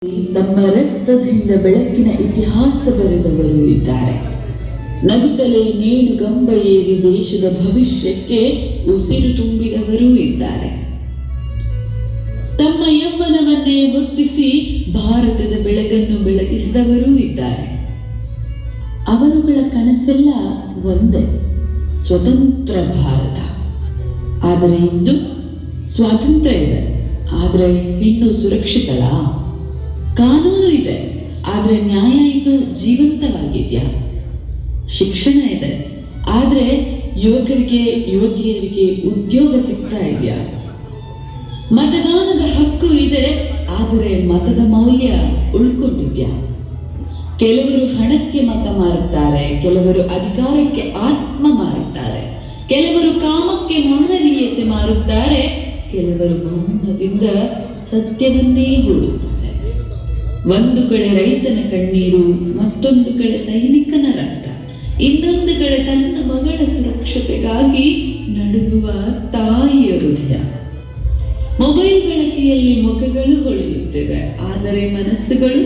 ತಮ್ಮ ರಕ್ತದಿಂದ ಬೆಳಕಿನ ಇತಿಹಾಸ ಬರೆದವರು ಇದ್ದಾರೆ. ನಗುತ್ತಲೇ ನೇಣುಗಂಬ ಏರಿ ದೇಶದ ಭವಿಷ್ಯಕ್ಕೆ ಉಸಿರು ತುಂಬಿದವರೂ ಇದ್ದಾರೆ. ತಮ್ಮ ಯೌವನವನ್ನೇ ಹೊತ್ತಿಸಿ ಭಾರತದ ಬೆಳಗನ್ನು ಬೆಳಗಿಸಿದವರೂ ಇದ್ದಾರೆ. ಅವರುಗಳ ಕನಸೆಲ್ಲ ಒಂದೇ, ಸ್ವತಂತ್ರ ಭಾರತ. ಆದರೆ ಇಂದು ಸ್ವಾತಂತ್ರ್ಯ ಇದೆ, ಆದರೆ ಹೆಣ್ಣು ಸುರಕ್ಷಿತಳ? ಕಾನೂನು ಇದೆ, ಆದರೆ ನ್ಯಾಯ ಇನ್ನೂ ಜೀವಂತವಾಗಿದೆಯಾ? ಶಿಕ್ಷಣ ಇದೆ, ಆದರೆ ಯುವಕರಿಗೆ ಯುವತಿಯರಿಗೆ ಉದ್ಯೋಗ ಸಿಗ್ತಾ ಇದೆಯಾ? ಮತದಾನದ ಹಕ್ಕು ಇದೆ, ಆದರೆ ಮತದ ಮೌಲ್ಯ ಉಳ್ಕೊಂಡಿದ್ಯಾ? ಕೆಲವರು ಹಣಕ್ಕೆ ಮತ ಮಾರುತ್ತಾರೆ, ಕೆಲವರು ಅಧಿಕಾರಕ್ಕೆ ಆತ್ಮ ಮಾರುತ್ತಾರೆ, ಕೆಲವರು ಕಾಮಕ್ಕೆ ಮಾನವೀಯತೆ ಮಾರುತ್ತಾರೆ, ಕೆಲವರು ಮೌನದಿಂದ ಸತ್ಯವನ್ನೇ ಹೂಡುತ್ತಾರೆ. ಒಂದು ಕಡೆ ರೈತನ ಕಣ್ಣೀರು, ಮತ್ತೊಂದು ಕಡೆ ಸೈನಿಕನ ರಕ್ತ, ಇನ್ನೊಂದು ಕಡೆ ತನ್ನ ಮಗಳ ಸುರಕ್ಷತೆಗಾಗಿ ನಡುಗುವ ತಾಯಿಯ ಹೃದಯ. ಮೊಬೈಲ್ ಬಳಕೆಯಲ್ಲಿ ಮುಖಗಳು ಹೊಳೆಯುತ್ತಿವೆ, ಆದರೆ ಮನಸ್ಸುಗಳು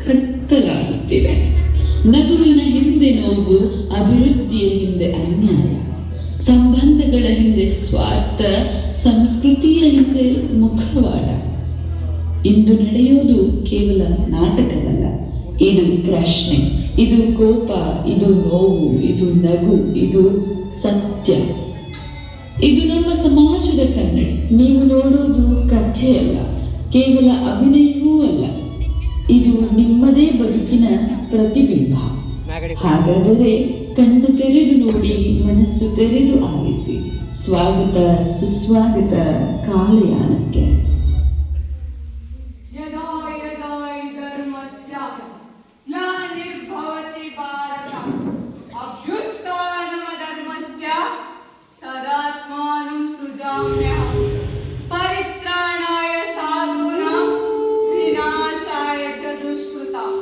ಕತ್ತಲಾಗುತ್ತಿವೆ. ನಗುವಿನ ಹಿಂದೆ ನೋವು, ಅಭಿವೃದ್ಧಿಯ ಹಿಂದೆ ಅನ್ಯಾಯ, ಸಂಬಂಧಗಳ ಹಿಂದೆ ಸ್ವಾರ್ಥ, ಸಂಸ್ಕೃತಿಯ ಹಿಂದೆ ಮುಖವಾಡ. ಇಂದು ನಡೆಯೋದು ಕೇವಲ ನಾಟಕವಲ್ಲ, ಇದು ಪ್ರಶ್ನೆ, ಇದು ಕೋಪ, ಇದು ನೋವು, ಇದು ನಗು, ಇದು ಸತ್ಯ. ಇದು ನಮ್ಮ ಸಮಾಜದ ಕನ್ನಡಿ. ನೀವು ನೋಡೋದು ಕಥೆಯಲ್ಲ, ಕೇವಲ ಅಭಿನಯವೂ ಅಲ್ಲ, ಇದು ನಿಮ್ಮದೇ ಬದುಕಿನ ಪ್ರತಿಬಿಂಬ. ಹಾಗಾದರೆ ಕಣ್ಣು ತೆರೆದು ನೋಡಿ, ಮನಸ್ಸು ತೆರೆದು ಆಲಿಸಿ. ಸ್ವಾಗತ ಸುಸ್ವಾಗತ ಕಾಲಯಾನಕ್ಕೆ. ಪರಿತ್ರಾಣಾಯ ಸಾಧೂನಾಂ ವಿನಾಶಾಯ ಚ ದುಷ್ಕೃತಾಂ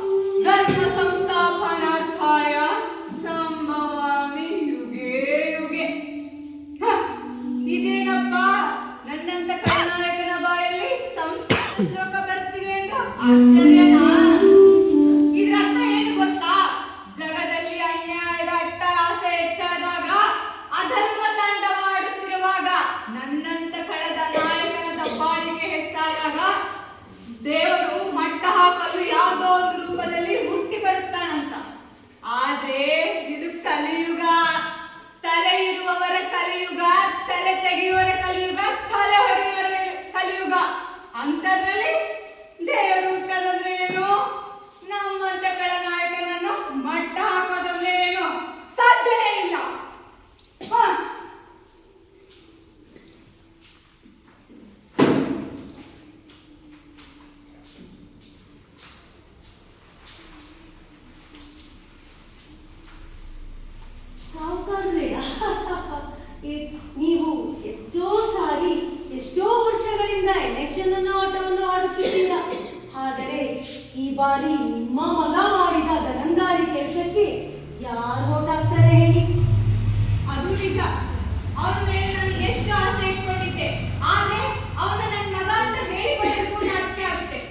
ಧರ್ಮ ಸಂಸ್ಥಾಪನಾರ್ಥಾಯ ಸಂಭವಾಮಿ ಯುಗೇ ಯುಗೇ. ಇದೇನಪ್ಪ, ನನ್ನಂತ ಕರ್ನಾಟಕನ ಬಾಯಲ್ಲಿ ಸಂಸ್ಕೃತ ಶ್ಲೋಕ ಬರ್ತಿದೆ ಅಂತ ಆಶ್ಚರ್ಯನಾ? ಇದರ ಅರ್ಥ ಏನು ಗೊತ್ತಾ? ಜಗದಲ್ಲಿ ಅನ್ಯಾಯದ ಅಟ್ಟಹಾಸ ಹೆಚ್ಚಾದಾಗ, ಅಧರ್ಮ ತಾಂಡವಾಡುತ್ತಿರುವಾಗ, ನನ್ನಂತ ಕಳೆದ ನಾಯಕನ ದಬ್ಬಾಳಿಕೆ ಹೆಚ್ಚಾದಾಗ ದೇವರು ಮಟ್ಟ ಹಾಕಲು ಯಾವುದೋ ಒಂದು ರೂಪದಲ್ಲಿ ಹುಟ್ಟಿ ಬರುತ್ತಾನಂತ. ಆದ್ರೆ ಇದು ಕಲಿಯುಗ. ತಲೆ ಇರುವವರ ಕಲಿಯುಗ, ತಲೆ ತೆಗೆಯುವವರ ಕಲಿಯುಗ, ತಲೆ ಹೊಡೆಯುವವರ ಕಲಿಯುಗ. ಅಂಥದ್ರಲ್ಲಿ ದೇವರು ಹುಟ್ಟದಂದ್ರೆ ಏನು? ನಮ್ಮಂತ ಕಳ ನಾಯಕನನ್ನು ಮಟ್ಟ ಹಾಕೋದಂದ್ರೆ ಏನು? ಸಾಧ್ಯನೇ ಇಲ್ಲ. ನೀವು ಎಷ್ಟೋ ಸಾರಿ ಎಷ್ಟೋ ವರ್ಷಗಳಿಂದ ಎಲೆಕ್ಷನ್ ಆಟವನ್ನು ಆಡುತ್ತಿದ್ದೀರ. ಆದರೆ ಈ ಬಾರಿ ನಿಮ್ಮ ಮಗ ಮಾಡಿದ ಗರಂದಾರಿ ಕೆಲಸಕ್ಕೆ ಯಾರು ಓಟ್ ಹಾಕ್ತಾರೆ ಹೇಳಿ? ಅದು ನಿಜ. ಅವನ ಮೇಲೆ ನಾನು ಎಷ್ಟು ಆಸೆ ಇಟ್ಕೊಂಡಿದ್ದೆ, ಆದ್ರೆ ಅವನ ನನ್ನ ಮಗ ಅಂತ ಹೇಳಿಕೊಳ್ಳೋದಕ್ಕೂ ನಾಚಿಕೆ ಆಗುತ್ತೆ.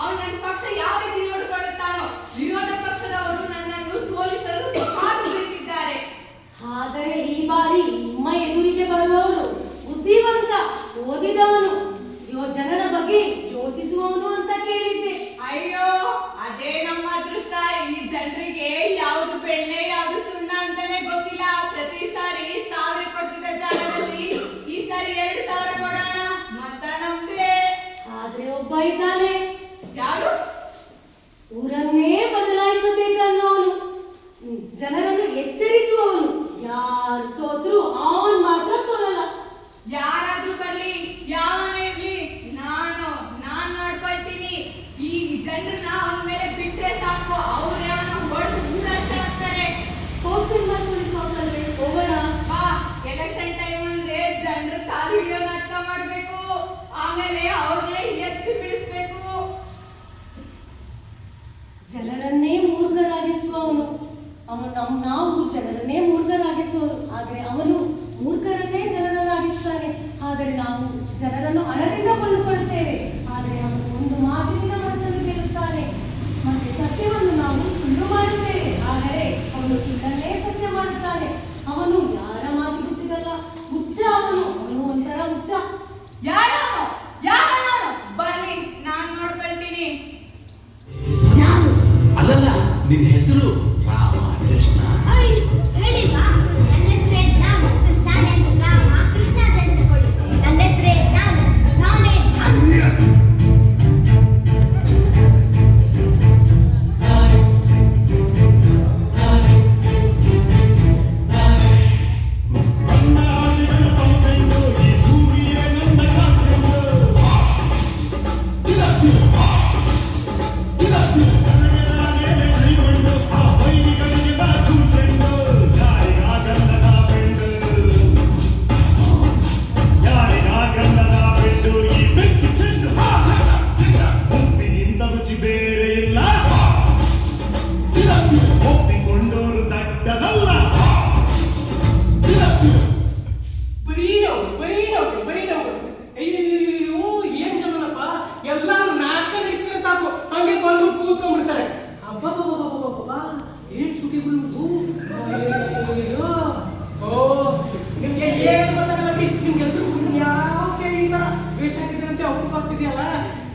ಅವನು ನನ್ನ ಪಕ್ಷ ಯಾವ ರೀತಿ ನೋಡಿಕೊಳ್ಳುತ್ತಾನೋ, ವಿರೋಧ ಪಕ್ಷದವರು ನನ್ನನ್ನು ಸೋಲಿಸಲು ಕಾದು ಕುಳಿತಿದ್ದಾರೆ. ಆದರೆ ಈ ಬಾರಿ ನಿಮ್ಮ ಎದುರಿಗೆ ಬರುವವರು ಬುದ್ಧಿವಂತ, ಓದಿದವನು, ಜನರ ಬಗ್ಗೆ ಯೋಚಿಸುವವನು ಅಂತ ಕೇಳಿದ್ದೆ. ಅಯ್ಯೋ, ಅದೇ ನಮ್ಮ ಅದೃಷ್ಟ. ಈ ಜನರಿಗೆ ಯಾವುದು ಬೆಣ್ಣೆ ಯಾವುದು ಸುಣ್ಣ ಅಂತಾನೆ ಗೊತ್ತಿಲ್ಲ. ಪ್ರತಿ ಸಾರಿ 1000 ಕೊಡ್ತಿದ್ದ ಜಾಗದಲ್ಲಿ ಈ ಸಾರಿ 2000 ಕೊಡೋಣ, ಮತ ನಮ್ದೇ. ಆದ್ರೆ ಒಬ್ಬ ಇದ್ದಾನೆ. ಯಾರು? ಊರನ್ನೇ ಬದಲಾಯಿಸಬೇಕನ್ನೋನು, ಜನರನ್ನು ಎಚ್ಚರಿಸುವವನು. ಯಾರು ಸೋತ್ರು ಅವನ್ ಮಾತ್ರ ಸೋಲಲ್ಲ. ಯಾರಾದ್ರೂ ಬರ್ಲಿ, ಯಾವನೇ ಇರ್ಲಿ, ನಾನ್ ನೋಡ್ಕೊಳ್ತೀನಿ. ಈ ಜನರನ್ನ ಅವನ ಮೇಲೆ ಬಿಟ್ರೆ ಸಾಕು, ಅವ್ರು ಯಾವನ ಹೊಡೆದು ಊರಾಚೆ ಹಾಕ್ತಾರೆ. ಹೋಗ್ತೀನಿ ಮಾಡ್ಕೊಳ್ಳಿ ಸಾಕಲ್ವೇ, ಹೋಗೋಣ ಬಾ. ಎಲೆಕ್ಷನ್ ಟೈಮ್ ಅಂದ್ರೆ ಜನರು ಕಾಲು ಹಿಡಿಯೋ ನಾಟಕ ಮಾಡ್ಬೇಕು, ಆಮೇಲೆ ಅವ್ರನ್ನೇ ಎತ್ತಿ ಬಿಡಿಸ್ಬೇಕು. ಜನರನ್ನೇ ಮೂರ್ಖರಾಗಿಸುವವನು ನಾವು ಜನರನ್ನೇ ಮೂರ್ಖರಾಗಿಸುವವರು. ಆದರೆ ಅವನು ಮೂರ್ಖರನ್ನೇ ಜನರನ್ನಾಗಿಸುತ್ತಾನೆ. ಆದರೆ ನಾವು ಜನರನ್ನು ಹಣದಿಂದ ಕೊಂಡುಕೊಳ್ಳುತ್ತೇವೆ. ಆದರೆ ಅವನು ಒಂದು ಮಾತಿನಿಂದ ಮನಸ್ಸನ್ನು ನಿನ್ನ ಹೆಸರು ರಾಮಕೃಷ್ಣ. ಹೇಳಿಲ್ವಾ? ನನ್ನ ಹೆಸರೇ ರಾಮ. ನಾನೇ ರಾಮ ಕೃಷ್ಣ ಅಂತ ಹೇಳ್ಕೊಳ್ಳಿ. ನನ್ನ ಹೆಸರೇ ರಾಮ. ನಾನೇ ರಾಮ.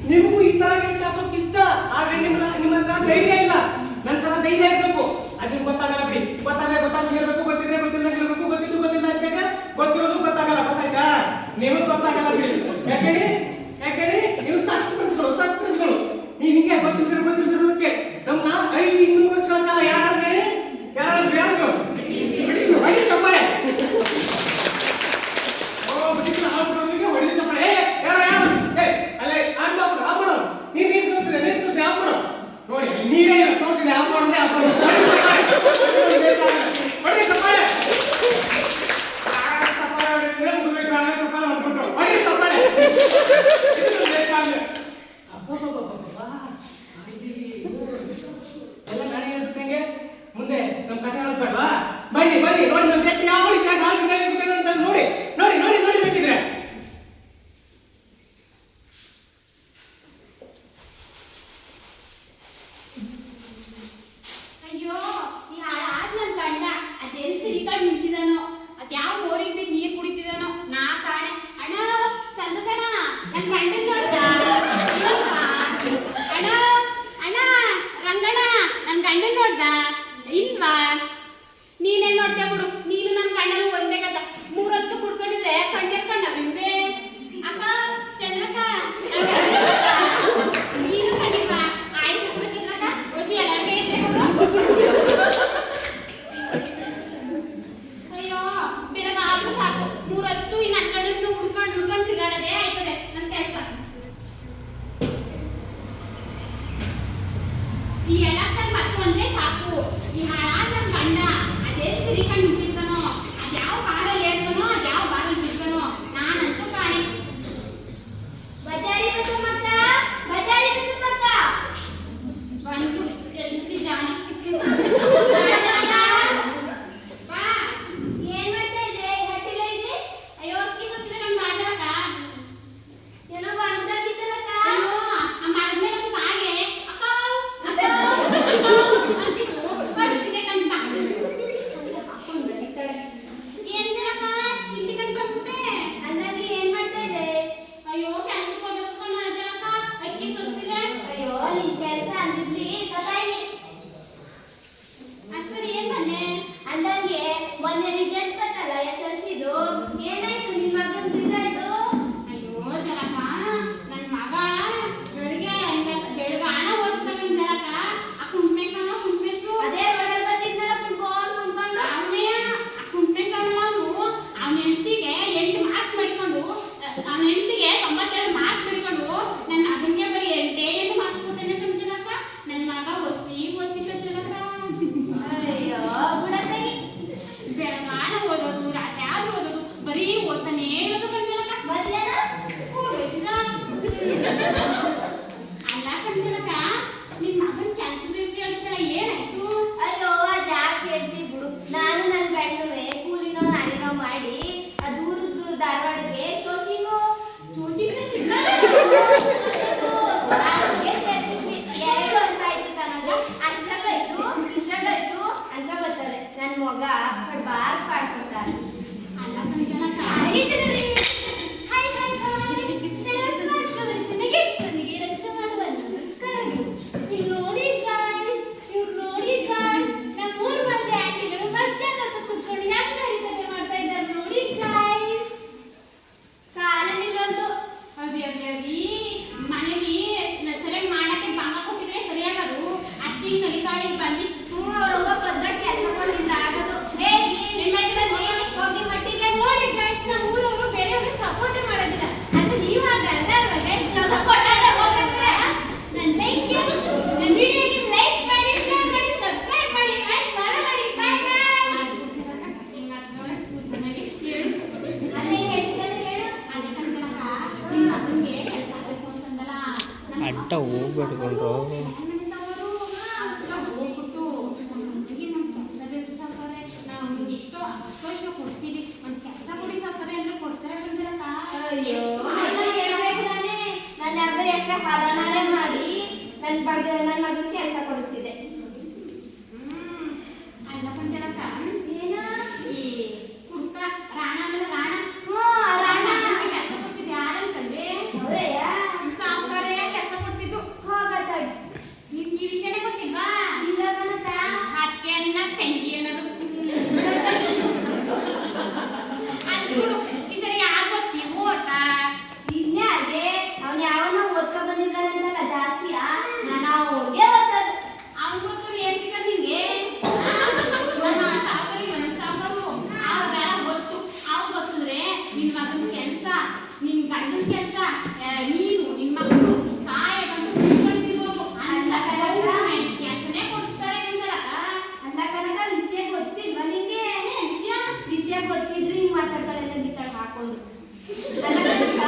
ನಿಮಗೂ ಈ ತರ ವೇಷ ಹಾಕೋಕ್ ಇಷ್ಟ, ಆದ್ರೆ ನಿಮ್ಮ ಹತ್ರ ಧೈರ್ಯ ಇಲ್ಲ. ನನ್ನ ತರ ಧೈರ್ಯ ಇರ್ಬೇಕು. ಅದು ಗೊತ್ತಾಗಲ್ಲ ಬಿಡಿ. ಗೊತ್ತಿರ್ಬೇಕು, ಗೊತ್ತಿದ್ರೆ ಗೊತ್ತಿರಬೇಕು, ಗೊತ್ತಿಲ್ಲ ಅಂತಾಗ ಗೊತ್ತಿರೋದು ಗೊತ್ತಾಗಲ್ಲ. ಗೊತ್ತಾಯ್ತಾ? ನಿಮಗೂ ಗೊತ್ತಾಗಲ್ಲ ಬಿಡಿ. ಯಾಕೇಳಿ ನೀವು ಸತ್ಪುರುಷಗಳು. ನೀವು ಹಿಂಗೆ ಗೊತ್ತಿರೋದಕ್ಕೆ ನಮ್ಮನ್ನ 500 ವರ್ಷಗಳ ಕಾಲ ಯಾರು ಚಪ್ಪಾಳೆ ನೋಡಿ, ನೀರೇ ಸೋತಿದೆ. ಎಲ್ಲ ಗಾಡಿ ಹೇಳ್ತಂಗೆ ಮುಂದೆ ನಮ್ಮ ಕಥೆ ಹೇಳೋದ್ಬೇಡವಾ? ಬನ್ನಿ ನೋಡಿ, ನಮ್ಮ ದೇಶ ಯಾವ ರೀತಿ ಅಂತ ನೋಡಿ ಬೇಕಿದ್ರೆ. ಅಯ್ಯೋ, ಈ ಹಾಳಾದ್ ನನ್ ಗಂಡ ಅದೆಲ್ಲಿ ತಿರ್ಕೊಂಡು ನಿಂತಿದಾನೋ, ಅದ್ಯಾವ ಬೋರಿಗೆ ನೀರ್ ಕುಡಿತಿದಾನೋ ನಾ ಕಾಣೆ. ಅಣ್ಣ ಸಂತೋಷಣ, ನನ್ ಗಂಡನ್ ನೋಡ್ದ? ಅಣ್ಣ ರಂಗಣ್ಣ, ನನ್ ಗಂಡನ್ ನೋಡ್ದ? ಇಲ್ವಾ? ನೀನೇನ್ ನೋಡ್ತೀಯ ಬಿಡು. ನೀನು ನನ್ ಗಂಡನು ಒಂದೇ ಗದ. 3 ಹೊತ್ತು ಕುಡ್ಕೊಂಡಿದ್ರೆ ಕಣ್ಣೆರ್ಕೊಂಡ ನಿಂಬೆ. ಅಕ್ಕ ಚಂದ್ರಕ್ಕ ನೀನು ಕಂಡಿಲ್ವಾ? ಆಯ್ತು ಕುಡಿದ್ರಾಗ ರುಚಿ ಎಲ್ಲರಿಗೆ ಇದೆ ಬಿಡು. ಅಯ್ಯೋ, ಬೆಳಗಾದ್ರೂ ಸಾಕು 3 ಹೊತ್ತು ಈ ನನ್ನ ಕಡೆಯಿಂದ ಹುಡ್ಕೊಂಡು ತಿರುಗಾಡೋದೇ ಆಯ್ತದೆ ನನ್ನ ಕೆಲಸ. ಈ ಎಲೆಕ್ಷನ್ ಮತ್ತು ಅಂದ್ರೆ ಸಾಕು. ಈ ಹಾಳಾದ ನನ್ನ ಗಂಡ ಅದೇ ತಿರ್ಕೊಂಡು ನಿಂತಿರ್ತಾನೋ, ಅದ್ಯಾವ ಕಾರಲ್ಲಿ ಏರ್ತಾನೋ, ಅದ್ಯಾವ ಬಾರಲ್ಲಿ ಬಿಡ್ತಾನೋ, ನಾನಂತೂ ಕಾಣೆ. ಬಜಾರಿ ಬಸಮ್ಮಕ್ಕ ಬಂದು ಜಲ್ದಿ ಜಾನಿ ಬಾ. ಏನ್ ಮಾಡ್ತಾ ಇದ್ದೆ? ಹಟ್ಟಿಲ ಇದ್ದೆ? ಅಯ್ಯೋ, ಅಕ್ಕಿ ಸುತ್ತಿನ ನನ್ನ ಮಾತಾಡಕ ಏನೋ ಬಣದಾಗಿದ್ದಲ್ಲಕ್ಕ. ಅಯ್ಯೋ, ಆ ಮರದ ಮೇಲೆ ಒಂದು ಕಾಗೆ ಅಕ್ಕ ಅಂತಿತ್ತು. ಬರ್ತಿದೆ ಕಂತ ಏನ್ ಜನಕ ಹಿಂದಿ ಕಂಡು ಬಂದ್ಬಿಟ್ಟೆ. ಅಂದಾಗೆ ಏನ್ ಮಾಡ್ತಾ ಇದ್ದೆ? ಅಯ್ಯೋ, ಕೆಲ್ಸಕ್ಕೆ ಹೋಗ್ಬೇಕು ಕಣ ಜನಕ. ಅಕ್ಕಿ ಸುಸ್ತಿದೆ. ಅಯ್ಯೋ, ನಿನ್ ಕೆಲಸ ಅಂದಿದ್ಲಿ ಸತಾಯಿನಿ. ಅದ್ ಸರಿ, ಏನ್ ಬಂದೆ? ಅಂದಂಗೆ ಮೊನ್ನೆ ರಿಸಲ್ಟ್ ಬಂತಲ್ಲ SSLCದು. ಏನಾಯ್ತು ನಿನ್ ಮಗನ ರಿಸಲ್ಟು? ಅಯ್ಯೋ ಜನಕ, ನನ್ ಮಗ ಬೆಳಗಾನ ಓದ್ತಾನ ಜನಕ. ಆ ಕುಂಟ್ಮೇಶ್ರು ಅದೇ ರೋಡಲ್ಲಿ ಬಂದಿದ್ದಲ್ಲ ಕುಂಟ್ಕೊಂಡು ಅವನೇ. ಆ ಕುಂಟ್ಮೇಶ್ವರಲ್ಲ ಅವನ ಹೆಂಡತಿಗೆ 8 ಮಾರ್ಕ್ಸ್ ಮಾಡಿಕೊಂಡು, ಅವನ ಹೆಂಡತಿಗೆ 92 ಮಾರ್ಕ್ಸ್ ಮಾಡಿಕೊಂಡು ನನ್ನ ಮಗನಿಗೆ ಬರೀ 8 ಮಾರ್ಕ್ಸ್ ಕೊಡ್ತಾನೆ ಜನಕ. ನನ್ನ ಮಗ ಓದ್ತಿದ್ದ ಜನಕ. ಅಯ್ಯೋ ಬಿಡತ್ತಾಗಿ, ಬೆಳಗಾನ ಓದೋದು, ರಾತ್ರಿ ಆದ್ರೂ ಓದೋದು, ಬರೀ ಓದ್ತಾನೇ ಇರೋದು ಕಣ್ಜನಕ. ಬರ್ಲೇನ ಸ್ಕೂಲ್ ಹೋಯ್ತಿದ? ಅಲ್ಲ ಕಣ್ಜನಕ, ನಿನ್ ಮಗನ್ ಕೆಲಸದ ದಿವಸ ಹೇಳ್ತಲ್ಲ, ಏನಾಯ್ತು? ಅಯ್ಯೋ, ಅದ್ಯಾಕೆ ಹೇಳ್ತಿ ಬಿಡು. ನಾನು ನನ್ನ ಗಂಡವೇ ಕೂಲಿನೋ ನಾಲಿನೋ ಮಾಡಿ ದೂರದ್ದು ಧಾರವಾಡಗೆ ಕೋಚಿಂಗು ಸೇರಿಸಿದ್ವಿ. 2 ವರ್ಷ ಆಯ್ತು ಕಣಗ. ಅಷ್ಟಾಗಾಯ್ತು ಅಂತ ಬರ್ತದೆ. ನನ್ನ ಮಗ ಬಾರ್ ಪಾಡ್ಕೊಡ್ತಾರೆ. ಅಲ್ಲ ಕಣ್ಜನಕ, ನೋಡಿ ಗಾಯ್ಸ್, ಇವ್ರು ನೋಡಿ ನನ್ನ ವಿಡಿಯೋಗೆ ಲೈಕ್ ಮಾಡಿ, ಶೇರ್ ಮಾಡಿ, ಸಬ್ಸ್ಕ್ರೈಬ್ ಮಾಡಿ, and follow ಮಾಡಿ. Bye guys. ಅದೇ ಹೇಳ್ತಿದ್ದಾರೆ ಹೇಳು. ಅದೇ ಕಣ್ಕಣಕ್ಕ, ನಿನ್ನ ಮಗನಿಗೆ ಕೆಲಸ ಆಗಬೇಕು ಅಂತಂದಲ್ಲ. ಅಡ್ಡ ಹೋಗ್ಬಿಟ್ಕೊಂಡ್ರು. ಹೋಗ್ಬಿಟ್ಟು ನಮ್ಗೆ ಕೆಲಸ ಬೇಕು ಸಾಕಾರೆ, ನಾವು ಎಷ್ಟೋ ಅಷ್ಟೋ ಕೊಡ್ತೀವಿ, ಒಂದು ಕೆಲಸ ಕೊಡಿ ಸಾಕಾರೆ ಅಂದ್ರೆ ಕೊಡ್ತಾರೆ ಬಂದಿರಕ್ಕ. ಅಯ್ಯೋ ಹೇಳ್ಬೇಕು ನಾನೇ. ನಾನು ಅರ್ಧ ಎಕರೆ ಹೊಲನಾರೆ ಮಾಡಿ ನನ್ನ ಮಗನ ಕೆಲಸ ಕೊಡಿಸ್ತಿದ್ದೆ. ಅಲ್ಲ ಬಂದಿರಕ್ಕ, ಏನ ಈ ಕುಡ್ಕ ರಾಣ ಅಂದ್ರೆ ರಾಣ ರಾಣ ಕೆಲಸ ಕೊಡ್ತಿದ್ದೆ ಯಾರಂತಂದೆ? ಅವರಯ್ಯ ಸಾಕಾರೆ ಕೆಲಸ ಕೊಡ್ತಿದ್ದು. ಹೋಗತ್ತಾಗಿ ನಿಮ್ಗೆ ಈ ವಿಷಯನೇ ಗೊತ್ತಿಲ್ವಾ? ಇಲ್ಲ ಕನಕ. ಅದಕ್ಕೆ ನಿನ್ನ ಪೆಂಗಿ ಏನಾದ್ರು ಅನ್ಬಿಡು. ಈ ಸರಿ ಯಾರು ಗೊತ್ತಿ ಓಟ? ಇನ್ಯಾರಿಗೆ ಅವ್ನು ಯಾವನೋ ಓದ್ಕೊ ಬಂದಿದ್ದಾನಂತಲ್ಲ ಜಾಸ್ತಿಯಾ, ನಾನು ಅವ್ನಿಗೆ ಓದ್ತದ್ದು. ಅವ್ನು ಗೊತ್ತು ಏನ್ ಸಿಕ್ಕದ್ ನಿಂಗೆ? ನನ್ನ ಸಾಕರಿ ನನ್ನ ಸಾಕರು ಅವ್ರ ಗೊತ್ತು. ಅವ್ರು ಗೊತ್ತಿದ್ರೆ ನಿನ್ ಮಗನ ಕೆಲಸ, ನಿನ್ ಗಂಡನ ಕೆಲಸ, ನೀನು ನಿನ್ ಮಕ್ಕಳು ಸಹಾಯ ಬಂದು ಕೂತ್ಕೊಂಡಿರ್ಬೋದು. ಅಲ್ಲ ಕಣಕ್ಕ. ಕೆಲಸನೇ ಕೊಡಿಸ್ತಾರೆ ನಿಮ್ಗಲ್ಲ. ಅಲ್ಲ ಕನಕ, ವಿಷಯ ಗೊತ್ತಿಲ್ವಾ ನಿಂಗೆ? ವಿಷಯ ವಿಷಯ ಗೊತ್ತಿದ್ರು ಹಿಂಗ್ ಮಾತಾಡ್ತಾಳೆ ನನ್ನ ಈ ತರ ಹಾಕೊಂಡು. ಅಲ್ಲ ಕನಕ,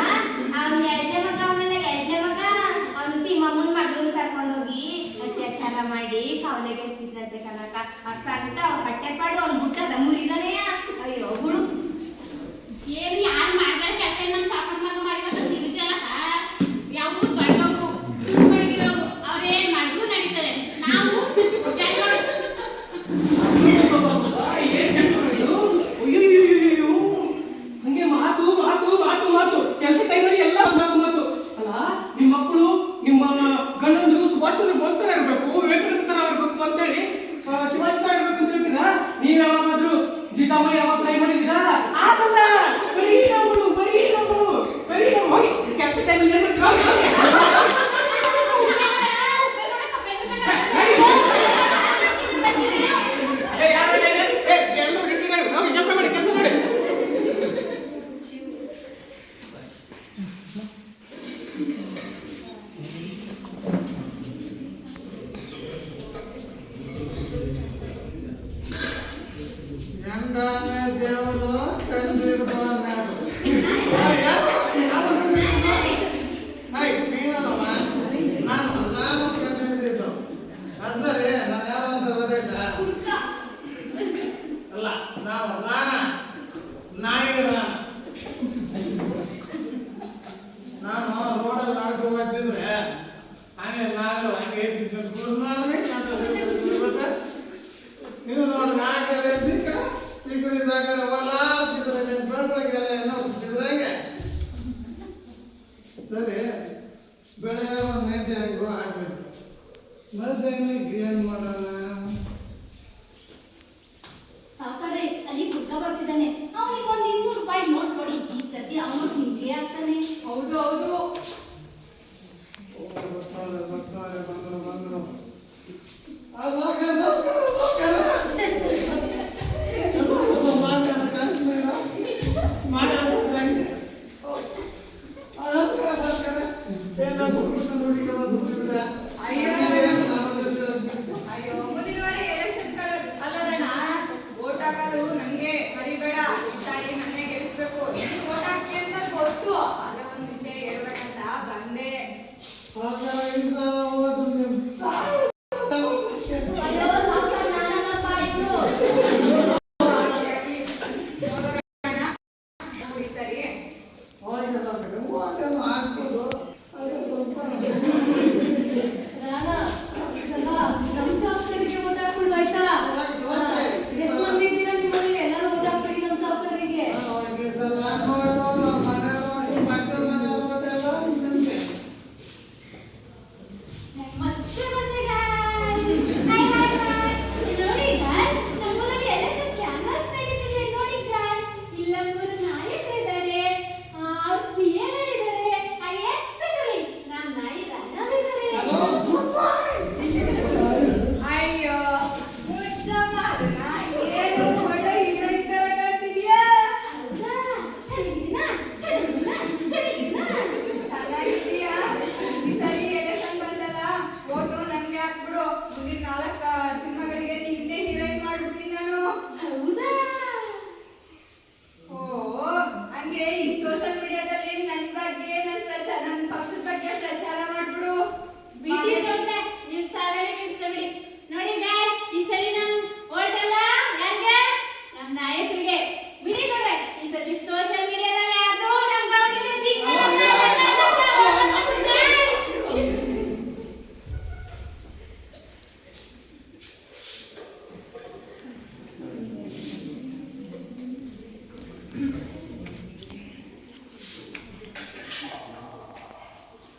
ಅವ್ನ ಎರಡನೇ ಮಗ ಅವನಲ್ಲ, ಎರಡನೇ ಮಗ ಅವನು ತಿಮ್ಮಮ್ಮನ ಮಗಳನ್ನ ಕರ್ಕೊಂಡೋಗಿ ಅತ್ಯಾಚಾರ ಮಾಡಿ ಕವಲೆಗೆ ಎಸ್ತಿದ್ದಂತೆ ಕನಕ. ಅಷ್ಟಂತ ಅವ್ರ ಹೊಟ್ಟೆ ಪಾಡು ಅವ್ನ ಬುಟ್ಟದ ಮುರಿದಾನೆ. ಅಯ್ಯೋ ಹುಳು. ಏನು ಯಾರು ಮಾಡಿದಾರೆ ಕೆಲಸ ನಮ್ಮ ಸಾಕರ್ ಮಗ ಮಾಡಿದ ತಿಳಿದಲ್ಲಕ್ಕ. ಯಾವ ದೊಡ್ಡವರು ಮಡಗಿರೋರು ಅವ್ರೇನ್ ಮಾಡಿದ್ರು ನಡೀತಾರೆ. ನಾವು ಜನಗಳು ಅಯ್ಯೋ ಹಂಗೆ ಮಾತು ಮಾತು ಮಾತು ಮಾತು ಕೆಲಸ ಟೈಮಲ್ಲಿ ಎಲ್ಲ ಮಾತು ಮಾತು. ಅಲ್ಲ ನಿಮ್ಮ ಮಕ್ಕಳು ನಿಮ್ಮ ಗಂಡಂದ್ರು ಸುಭಾಷ್ ಚಂದ್ರ ಬೋಸ್ ತರ ಇರ್ಬೇಕು, ವಿವೇಕಾನಂದ ತರ ಇರ್ಬೇಕು ಅಂತೇಳಿ ಶಿವಾಜಿ ತರ ಇರ್ಬೇಕು ಅಂತ ಹೇಳ್ತೀರಾ? ನೀವ್ ಯಾವಾಗಾದ್ರೂ ಜಿತಾಮಣಿ ಯಾವಾಗ ಟ್ರೈ ಮಾಡಿದ್ದೀರಾ? ಆಗಲ್ಲ. ಬರೀ ನಾವು ಹೋಗಿ ಕೆಲಸ ಟೈಮಲ್ಲಿ ಏನ್ ಮಾಡ್ತೀರಾ? ಕೆಲಸ ಮಾಡಿ. ಗಂಡನೇ ದೇವರು ಕಂಡಿಡ್ದವನೇ ಅದು. ನಾನು ಕಂಡಿಡ್ದಿದ್ದು. ಅದು ಸರಿ, ನಾನು ಯಾರು ಅಂತ ಗೊತ್ತಾಯ್ತಾ? ಅಲ್ಲ, ನಾವು ರಾಣ, ನಾಯಿ ರಾಣ. ನಾನು ರೋಡಲ್ಲಿ ನಾಡ್ಕೊ ಬರ್ತಿದ್ರೆ ಹಂಗೆ ನಾನು ಹಂಗೆ ಇದು ನೋಡಿ ನಾಲ್ಕಲ್ಲಿ ತಿಕ್ಕಡಿಂದ ಆ ಕಡೆ ಹೊಲ ತಿಂದ್ರೆ ಬೆಳಬೆಳಗ್ಗೆಲ್ಲ ಏನೋ ತಿಂದ್ರಂಗೆ ಸರಿ. ಬೆಳಗ್ಗೆ ಒಂದು ಗಂಟೆ ಹಂಗೂ ಆಗ್ಬೇಕು. ಮಧ್ಯಾಹ್ನಕ್ಕೆ ಏನು ಮಾಡೋಣ? ಸಾವುಕಾರ್ರೆ, ಅಲ್ಲಿ ಕುಡ್ಕ ಬರ್ತಿದ್ದಾನೆ. ಅವನಿಗೆ ಒಂದು 200 ರೂಪಾಯಿ ನೋಟ್ ಕೊಡಿ. ಈ ಸತಿ ಅವನು ನಿಮ್ಗೆ ಆಗ್ತಾನೆ. ಹೌದು ಹೌದು. ಬರ್ತಾರೆ ಬಂದ್ರು ಅಯ್ಯೋ ಮುಂದಿನ ವಾರ ಎಲೆಕ್ಷನ್ ಅಲ್ಲರಣ್ಣ. ವೋಟ್ ಹಾಕೋದು ನಂಗೆ ಮರಿಬೇಡ. ಈ ಸಾರಿ ನನ್ನೇ ಗೆಲ್ಲಿಸ್ಬೇಕು. ನೀನು ವೋಟ್ ಹಾಕ್ತಿ ಅಂತ ಗೊತ್ತು. ಅಲ್ಲ ಒಂದ್ ವಿಷಯ ಹೇಳ್ಬೇಕಂತ ಬಂದೆ. ಅಯ್ಯೋ ಮುಂದಿನ 4 ಸಿನಿಮಾಗಳಿಗೆ ನಿನ್ನೆ ಹೀರೋಯಿನ್ ಮಾಡ್ಬಿಡ್ತೀನಿ ನಾನು. ಹೌದಾ? ಓ ಹಂಗೆ ಈ ಸೋಷಿಯಲ್ ಮೀಡಿಯಾದಲ್ಲಿ ನನ್ನ ಬಗ್ಗೆ ನನ್ನ ಪಕ್ಷದ ಬಗ್ಗೆ ಪ್ರಚಾರ ಮಾಡ್ಬಿಡು. ಬಿಡಿ ನೋಡ್ದೆ, ನೀವು ತಲೆನೇ ಕೆಡಿಸ್ಕೊಬೇಡಿ. ನೋಡಿ guys, ಈ ಸರಿ ನಮ್ vote ಎಲ್ಲ ಯಾರಿಗೆ? ನಮ್ ನಾಯಕರಿಗೆ. ಬಿಡಿ ನೋಡ್ರೆ, ಈ ಸರಿ ಸೋಷಿಯಲ್ ಮೀಡಿಯಾದಲ್ಲಿ ಯಾರ್ದೋ ನಮ್ ಗೌಡ್ರಿಗೆ ಜಿಂಗಲ್ ಅಂತ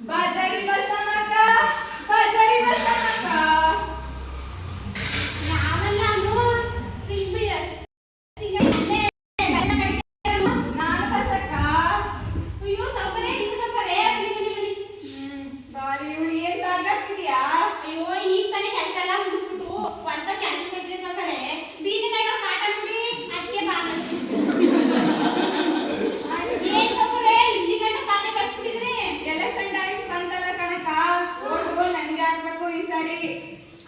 ಬಾಜಾರಿ ಬಸಮ್ಮಕ್ಕ, ಬಾಜಾರಿ ಬಸಮ್ಮಕ್ಕ. ನಾನು ಬಸಕ್ಕ. ಬಾರಿ ಇವಳು ಏನ್ ಬಾಗ್ಲಾಗ್ತಿದ್ಯಾ? ಎಲೆಕ್ಷನ್ ಟೈಮ್ ಬಂತಲ್ಲ ಕಣಕ್ಕ, ಓಟು ನನ್ಗೆ ಹಾಕ್ಬೇಕು ಈ ಸಾರಿ.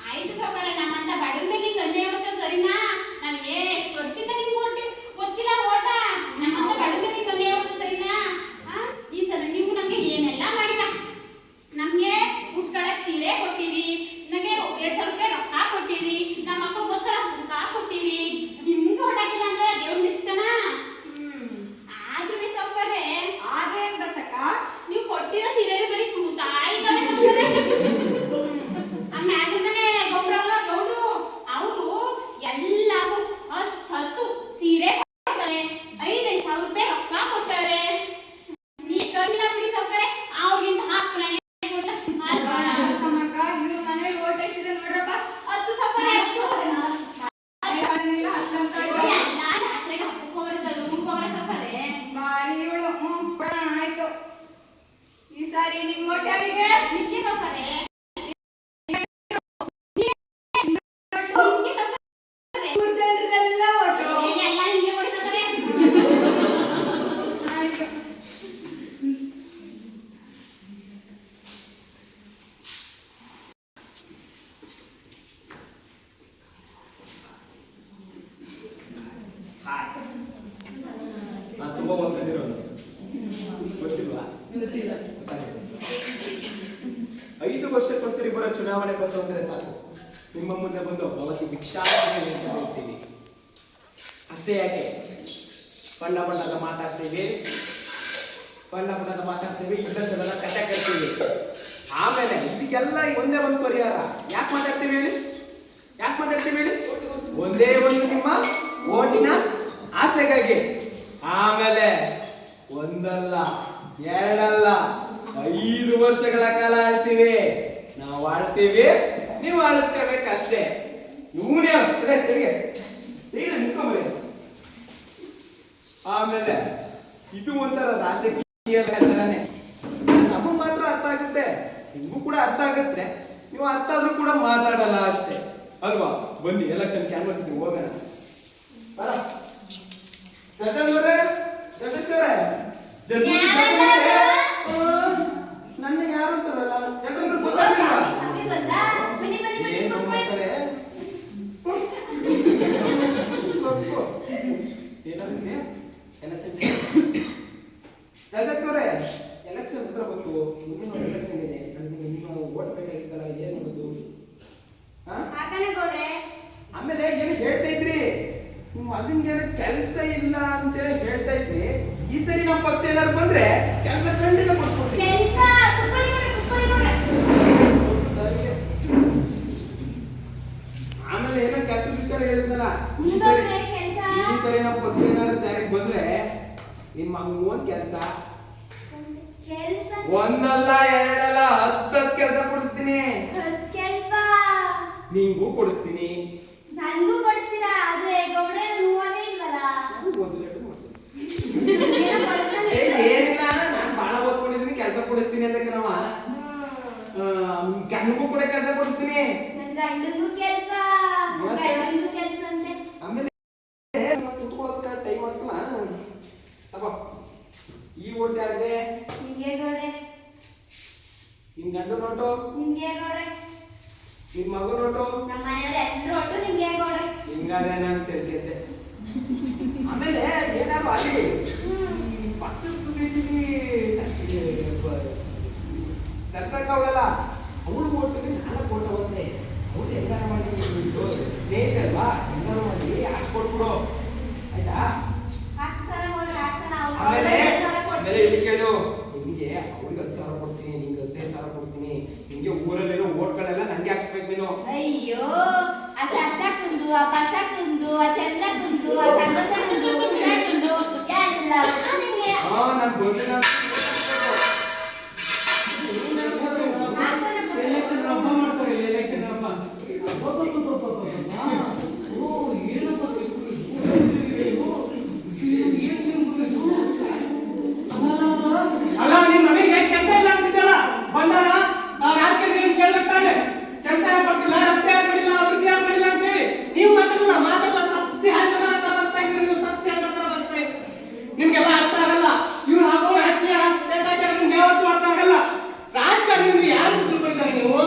ಆಯ್ತು ಸೌಕರ್ಯ, ನಮ್ಮಂತ ಬಡವ್ರ ಮೇಲೆ ಹಿಂಗ್ ಅನ್ಯಾಯ ಸರಿನಾ? ನನಗೆ ಎಷ್ಟು ವರ್ಷದಿಂದ ನಿಮ್ಗೆ ಗೊತ್ತಿಲ್ಲ ಓಟ. ನಮ್ಮಂತ ಬಡವ್ರ ಮೇಲೆ ಹಿಂಗ್ ಅನ್ಯಾಯ ಸರಿನಾ? ಈ ಸಲ ನೀವು ನಂಗೆ ಏನೆಲ್ಲ ಮಾಡಿಲ್ಲ. ನಮ್ಗೆ ಉಟ್ಕೊಳಕ್ ಸೀರೆ ಕೊಟ್ಟಿರಿ, ನನಗೆ 2,000 ರೂಪಾಯಿ ರೊಕ್ಕ ಕೊಟ್ಟಿರಿ, ನಮ್ಮ ಮಕ್ಕಳು ಮಕ್ಕಳ ರೊಕ್ಕ ಕೊಟ್ಟಿರಿ. ನಿಮ್ಗೆ ಓಟ್ ಹಾಕಿಲ್ಲ ಅಂದ್ರೆ ದೇವ್ರ ಮೆಚ್ತಾನ? ಆದ್ರೂ ಸೌಕರ್ಯ ಆದೇನ್ ಬಸಕ್ಕ? ನೀವು ಕೊಟ್ಟಿರೋ ಸೀರೆ ಬರೀ ಕೂತಾ ಇದ್ದಾವೆ ಸೌಕರ್ಯ. ಮ್ಯಾಗ ಮನೆ ಗೌಡ್ರು ಅವರು ಎಲ್ಲಾರು 10 ಸೀರೆ ಕೊಡ್ತಾರೆ, 5,000 ರೂಪಾಯಿ ರೊಕ್ಕ ಕೊಟ್ಟಾರೆ. ನೀ ಕರ್ಮಿನ ಬಿಡಿ ಸೌಕರ್ಯ, ಅವ್ರಿಗಿಂತ ಹಾಕ್ಬಿಡನೆ ಬಸಮ್ಮಕ್ಕ, ಇವ್ರ ಮನೇಲಿ ಓಟ್ ಹಾಕಿದ್ರೆ ನೋಡ್ರಪ್ಪ. 10 ಸೌಕರ್ಯ ಮನೆಯಲ್ಲ ಹತ್ತಂತಾಳೆ. ಎಲ್ಲ ಜಾತ್ರೆಗೆ ಹಬ್ಬಕ್ಕೋಗ್ರೆ ಮುಗ್ಗೋಗ್ರೆ ಸೌಕರ್ಯ. ಬಾರಿ ಇವಳು. ಬಡ ಆಯ್ತು. ಈ ಸಾರಿ ನಿಮ್ ಓಟ್ ಯಾರಿಗೆ? ನಿಶ್ಚಯ ಸೌಕರ್ಯ. ಊರ್ ಜನರದೆಲ್ಲ ಓಟು. ಎಲ್ಲ ಹಿಂಗೆ ಕೊಡಿ ಸೌಕರ್ಯ. ಆಯ್ತು. ನಾನು ತುಂಬಾ ಬಂದಿರೋದು ಗೊತ್ತಿಲ್ವಾ? 5 ವರ್ಷಕ್ಕೊಂದ್ಸರಿ ಬರೋ ಚುನಾವಣೆ ಬಂತು ಅಂದ್ರೆ ಸಾಕು, ನಿಮ್ಮ ಮುಂದೆ ಬಂದು ಅವತ್ತಿ ಭಿಕ್ಷಾಟನೆ ನಿಂತಿರ್ತೀವಿ. ಅಷ್ಟೇ ಯಾಕೆ, ಬಣ್ಣ ಬಣ್ಣದ ಮಾತಾಡ್ತೀವಿ, ಯುದ್ಧದಲ್ಲ ಕತೆ ಕಟ್ತೀವಿ. ಆಮೇಲೆ ಇದಕ್ಕೆಲ್ಲ ಒಂದೇ ಒಂದು ಪರಿಹಾರ. ಯಾಕೆ ಮಾತಾಡ್ತೀವಿ ಹೇಳಿ? ಒಂದೇ ಒಂದು ನಿಮ್ಮ ಓಟಿನ ಆಸೆಗಾಗಿ. ಆಮೇಲೆ ಒಂದಲ್ಲ 2 5 ವರ್ಷಗಳ ಕಾಲ ಆಳ್ತೀವಿ. ನಾವು ಆಳ್ತೀವಿ, ನೀವು ಆಳಿಸ್ಕೋಬೇಕಷ್ಟೇ. ಇವನೇ ಸರಿ ನಿಂತ್ಕೊಂಬರಿ. ಆಮೇಲೆ ಇದು ಒಂಥರ ರಾಜಕೀಯ ಚಲನೆ. ನಮಗ್ ಮಾತ್ರ ಅರ್ಥ ಆಗುತ್ತೆ, ನಿಮಗೂ ಕೂಡ ಅರ್ಥ ಆಗುತ್ತೆ. ನೀವು ಅರ್ಥ ಆದ್ರೂ ಕೂಡ ಮಾತಾಡಲ್ಲ ಅಷ್ಟೇ ಅಲ್ವಾ? ಬನ್ನಿ ಎಲೆಕ್ಷನ್ ಕ್ಯಾನ್ವಸ್ ಇದೆ, ಹೋಗೋಣ. ಬರ ನನ್ನ ಯಾರು ಅಂತಾರಲ್ಲ ಜಗನ್ ಗೊತ್ತಾಗಿಲ್ಲ. ಏನು ಮಾಡ್ತಾರೆ ಏನಾದ್ರೆ ಎಲೆಕ್ಷನ್ ಹತ್ರ ಬಂತು, ಮುಂದಿನ ಎಲೆಕ್ಷನ್ ಇದೆ, ನಿಮ್ಮ ಓಟ್ ಬೇಕಾಗಿತ್ತಲ್ಲ, ಏನ್ ಮಾಡೋದು? ಆಮೇಲೆ ಏನು ಹೇಳ್ತಾ ಇದ್ರಿ, ನಿಮ್ಮ ಮಗನ್ಗೇನು ಕೆಲಸ ಇಲ್ಲ ಅಂತ ಹೇಳ್ತಾ ಇದ್ರಿ. ಈ ಸರಿ ನಮ್ಮ ಪಕ್ಷ ಏನಾದ್ರು ಬಂದ್ರೆ ಕೆಲಸ ಖಂಡಿತ ಕೊಡ್ಕೊಡ್ತೀವಿ. ಆಮೇಲೆ ಏನೋ ಕೆಲಸದ ವಿಚಾರ ಹೇಳಿದ್ನಲ್ಲ, ಈ ಸರಿ ನಮ್ಮ ಪಕ್ಷ ಏನಾದ್ರು ಜಾರಿಗೆ ಬಂದ್ರೆ ನಿಮ್ಮ ಮಗನ್ ಕೆಲಸ ಒಂದಲ್ಲ 2 10 ಕೆಲಸ ಕೊಡಿಸ್ತೀನಿ. ನಿಂಗೂ ಕೊಡಿಸ್ತೀನಿ, ನನಗೂ ಕೊಡಿಸ್ತೀರಾ? ಆದ್ರೆ ಗೌಡ್ರೆ ಓದೇ ಇಲ್ವಲ್ಲ. ಏನಿಲ್ಲ, ನಾನು ಬಹಳ ಓದ್ಕೊಂಡಿದ್ದೀನಿ, ಕೆಲಸ ಕೊಡಿಸ್ತೀನಿ ಅಂತ ನಾವು ಗಂಡಗೂ ಕೂಡ ಕೆಲಸ ಕೊಡಿಸ್ತೀನಿ. ನನ್ ಗಂಡಂಗೂ ಕೆಲ್ಸ ಅಂತೆ. ಆಮೇಲೆ ಕುತ್ಕೊಳ್ಳೋದಕ್ಕೆ ಟೈಮ್ ಆಗ್ತಲ್ಲ. ತಗೋ, ಈ ಓಟ್ ಯಾರಿಗೆ? ನಿಮ್ಗೆ ಗೌಡ್ರೆ. ನಿನ್ ಗಂಡು ನೋಟು? ನಿಮ್ಗೆ ಗೌಡ್ರೆ. ನಿನ್ ಮಗು ನೋಟು ನಮ್ಮ ಮನೆಯವ್ರು ಎಲ್ಲರೂ ಒಟ್ಟು ನಿಮ್ಗೆ ಹೇಗೆ ನೋಡ್ರಿ ಹಿಂಗಾದ್ರೆ ನಾನು ಸೇರ್ತಿದ್ದೆ. ಆಮೇಲೆ ಏನಾದ್ರು ಅಲ್ಲಿ ಪಕ್ಕದ ಕುಟುಂಬದಲ್ಲಿ ಸರ್ಸಕ್ಕ ಅವಳಲ್ಲ ಅವಳು ಓಟಿಗೆ 4 ಓಟ ಬಂದೆ. ಅವಳು ಹೆಂಗಾರ ಮಾಡಿ ಸ್ನೇಹಿತಲ್ವಾ ಹೆಂಗಾರು ಮಾಡಿ ಹಾಕ್ಸ್ಕೊಟ್ಬಿಡು ಆಯ್ತಾ. ಹಾಕ್ಸನ ನೋಡ್ರಿ ಹಾಕ್ಸನ ಆಮೇಲೆ ಅವ್ರು ಇಲ್ಲಿ ಕೇಳು, ನಿಮಗೆ ಅವ್ರಿಗೆ 10,000 ಕೊಡ್ತೀನಿ, ನಿಂಗೆ 15,000 ಕೊಡ್ತೀನಿ, ನಿಂಗೆ ಊರಲ್ಲಿರೋ ಓಟ್ಗಳೆಲ್ಲ ನಂಗೆ ಹಾಕ್ಸ್ಬೇಕು ನೀನು. ಅಯ್ಯೋ ಆ ಸತ್ತ ಕುಂದು ಆ ಬಸ ಕುಂದು ಆ ಚಂದ್ರ ಕುಂದು ಆ ಸಂಗಸ ಕುಂದು ಕುಂದು ಎಲ್ಲ ನಿಮಗೆ ನಾನು ಬರ್ಲಿಲ್ಲ ಎಲೆಕ್ಷನ್ ಹಬ್ಬ ಮಾಡ್ತಾರೆ. ಎಲೆಕ್ಷನ್ ಹಬ್ಬ ಅಲ್ಲ ನಿಮ್ ಮನೆಗೆ ಕೆಲಸ ಇಲ್ಲ ಅಂತಿದ್ದಲ್ಲ ಬಂದಾಗ ರಾಜಕೀಯ ಕೇಳ್ಬೇಕಾದ್ರೆ ಕೆಲಸ ಮಾಡ್ತಿಲ್ಲ, ರಸ್ತೆ ಮಾಡಿಲ್ಲ, ಅಭಿವೃದ್ಧಿ ಮಾಡಿಲ್ಲ ಅಂತ ಹೇಳಿ ನೀವು ಮಾತಾಡಲ್ಲ ಸತ್ಯ ಬರ್ತಾ ಇದ್ರಿ ನೀವು. ಸತ್ಯ ಬರ್ತಾ ನಿಮ್ಗೆಲ್ಲ ಅರ್ಥ ಆಗಲ್ಲ. ಇವ್ರು ಹಾಕೋ ರಾಜಕೀಯ ಲೆಕ್ಕಾಚಾರ ನಿಮ್ಗೆ ಯಾವತ್ತೂ ಅರ್ಥ ಆಗಲ್ಲ. ರಾಜಕಾರಣ ನಿಮ್ಗೆ ಯಾರು ತಿಳ್ಕೊಂಡಿದ್ದಾರೆ ನೀವು?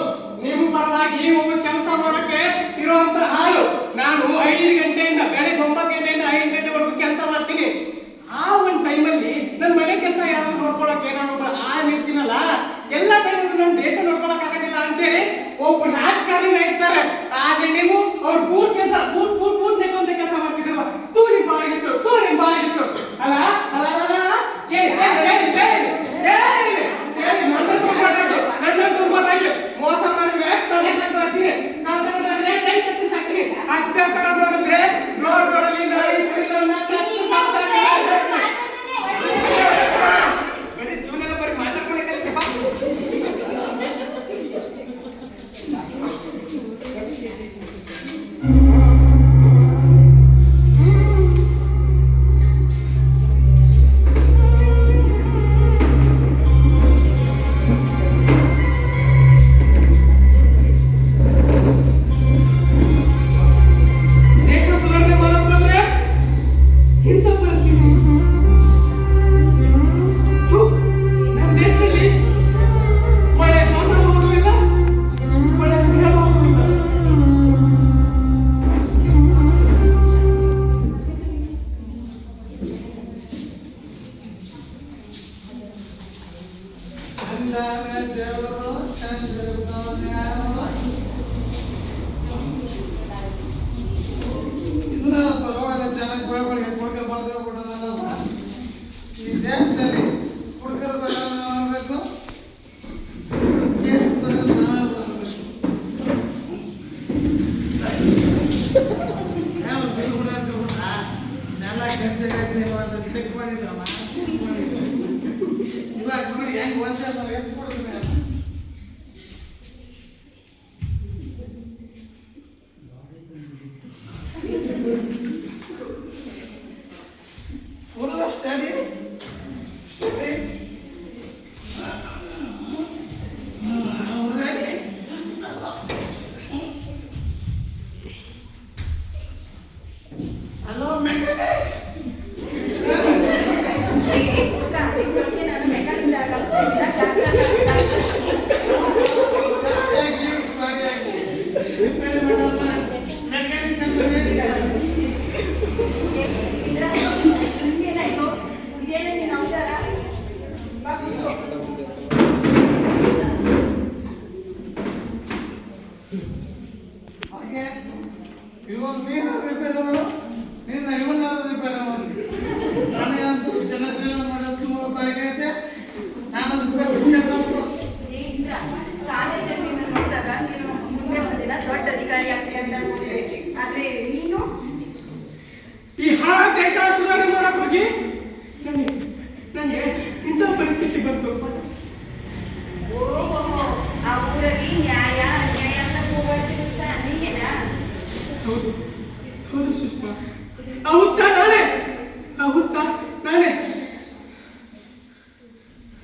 ನಿಮ್ಮ ಪರವಾಗಿ ಒಬ್ಬ ಕೆಲಸ ಮಾಡೋಕೆ ಇರುವಂತ ಹಾಲು. ನಾನು 5 ಗಂಟೆಯಿಂದ ಬೆಳಗ್ಗೆ 9 ಗಂಟೆಯಿಂದ 5 ಗಂಟೆವರೆಗೂ ಕೆಲಸ ಮಾಡ್ತೀನಿ. ಆ ಒಂದು ಟೈಮಲ್ಲಿ ನನ್ನ ಮನೆ ಕೆಲಸ ಯಾರು ನೋಡ್ಕೊಳಕ್ಕೆ ನಾನು ನಿಲ್ತೀನಲ್ಲ, ಎಲ್ಲ ಟೈಮಲ್ಲೂ ನನ್ನ ದೇಶ ನೋಡ್ಕೊಳಕ್ ಆಗೋದಿಲ್ಲ ಅಂತೇಳಿ ಒಬ್ಬ ರಾಜಕಾರಣ ಇರ್ತಾರೆ. ಆದ್ರೆ ನೀವು ಅವ್ರ ಬೂಟ್ ಕೆಲಸ ಬೂಟ್ ನೆಕ್ಕಂತ ಕೆಲಸ ಮಾಡ್ತಿದ್ರಲ್ಲ, ತೂ ನಿಮ್ ಬಾಯಿ ಇಷ್ಟು ಅಲ್ಲ ಅಲ್ಲ ಅಲ್ಲ ನನ್ನ ತುಂಬಿಗೆ ಮೋಸ ಮಾಡಿದ್ರೆ ಬರ್ತೀನಿ, ಕೈ ಕತ್ತಿ ಸಾಕ್ತೀನಿ. ಅತ್ಯಾಚಾರ ಮಾಡಿದ್ರೆ ರೋಡ್ಗಳಲ್ಲಿ ನಾಯಿ ಬರೀ ಜೀವನ ಬರೀ ಮಾತಾಡ್ಕೊಂಡೆ ದೇಶ ಸುಧಾರಣೆ ಮಾಡಬೇಕಾದ್ರೆ ಇಂಥ ಪರಿಸ್ಥಿತಿ ನಮ್ಮ ದೇಶದಲ್ಲಿ ಒಳ್ಳೆ ಮಾತಾಡುವುದು ಇಲ್ಲ, ಒಳ್ಳೆ ಹೇಳುವುದು ಇಲ್ಲ. ಇದನ್ನ ಪರವಾಗಿಲ್ಲ, ಚೆನ್ನಾಗಿ ಬೆಳವಣಿಗೆ ಕುಡ್ಕರ್ ಮಾಡ್ಕೊಬಿಡೋದಲ್ಲ. ಈ ದೇಶದಲ್ಲಿ ಕುಡ್ಕರ್ ಮಾಡಬೇಕು, ದೇಶದಲ್ಲಿ ನಾವೇ ಬರಬೇಕು. ಏನು ಬಿಲ್ ಕೂಡ ನೆಲ ಗಂಟೆಗೆ ಚೆಕ್ ಮಾಡಿದ್ದಮ್ಮ, ಇವಾಗ ನೋಡಿ ಹೆಂಗೆ ಒಂದೇ ಸಲ ಎತ್ತು ಕೊಡ್ತೀನಿ. Full study. Ready? Hello, mechanic. ಇವಾಗ ನೀನು ರಿಪೇರ್ ಮಾಡು, ನೀನು ಇವನ್ನಾದ್ರು ರಿಪೇರ್ ಮಾಡು. ನನಗಂತೂ ಜನಸೇವೆ ಮಾಡೋದು ತುಂಬ ಆಗೈತೆ. ನಾನೊಂದು ಕಾಲೇಜಲ್ಲಿ ನೋಡಿದಾಗ ನೀನು ಮುಂದೆ ಒಂದಿನ ದೊಡ್ಡ ಅಧಿಕಾರಿ ಆಗ್ತೀಯ ಅಂತ ಅನ್ಸ್ತಿದೆ. ಆದ್ರೆ ನೀನು ಈ ಹಾಳ ದೇಶ ಸುಧಾರಣೆ ಮಾಡಕ್ ಹೋಗಿ ನನಗೆ ಇಂಥ ಪರಿಸ್ಥಿತಿ ಬಂತು. ಆ ಊರಲ್ಲಿ ನ್ಯಾಯ ಅನ್ಯಾಯ ಅಂತ ಹೋಗ್ಬಾರ್ದು ನೀನೇನಾ? ಹೌದು ಸುಷ್ಮಾ, ಆ ಹುಚ್ಚ ನಾನೇ.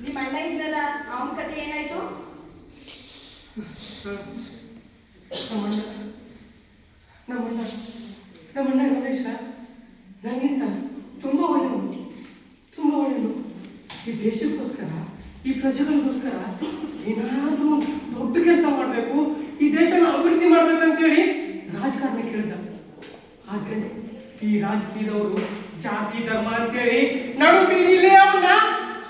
ನಿಮ್ಮ ಅಣ್ಣ ಇದ್ನಲ್ಲ, ಅವನ ಕತೆ ಏನಾಯ್ತು? ನಮ್ಮಣ್ಣ ರಮೇಶ ನನಗಿಂತ ತುಂಬ ಒಳ್ಳೆಯದು. ಈ ದೇಶಕ್ಕೋಸ್ಕರ, ಈ ಪ್ರಜೆಗಳಿಗೋಸ್ಕರ ಏನಾದರೂ ದೊಡ್ಡ ಕೆಲಸ ಮಾಡಬೇಕು, ಈ ದೇಶನ ಅಭಿವೃದ್ಧಿ ಮಾಡ್ಬೇಕಂತೇಳಿ ರಾಜಕಾರಣ ಕೇಳಿದ. ಆದ್ರೆ ಈ ರಾಜಕೀಯದವರು ಜಾತಿ ಧರ್ಮ ಅಂತೇಳಿ ನಡು ಬೀದಿಲೇ ಅವನ್ನ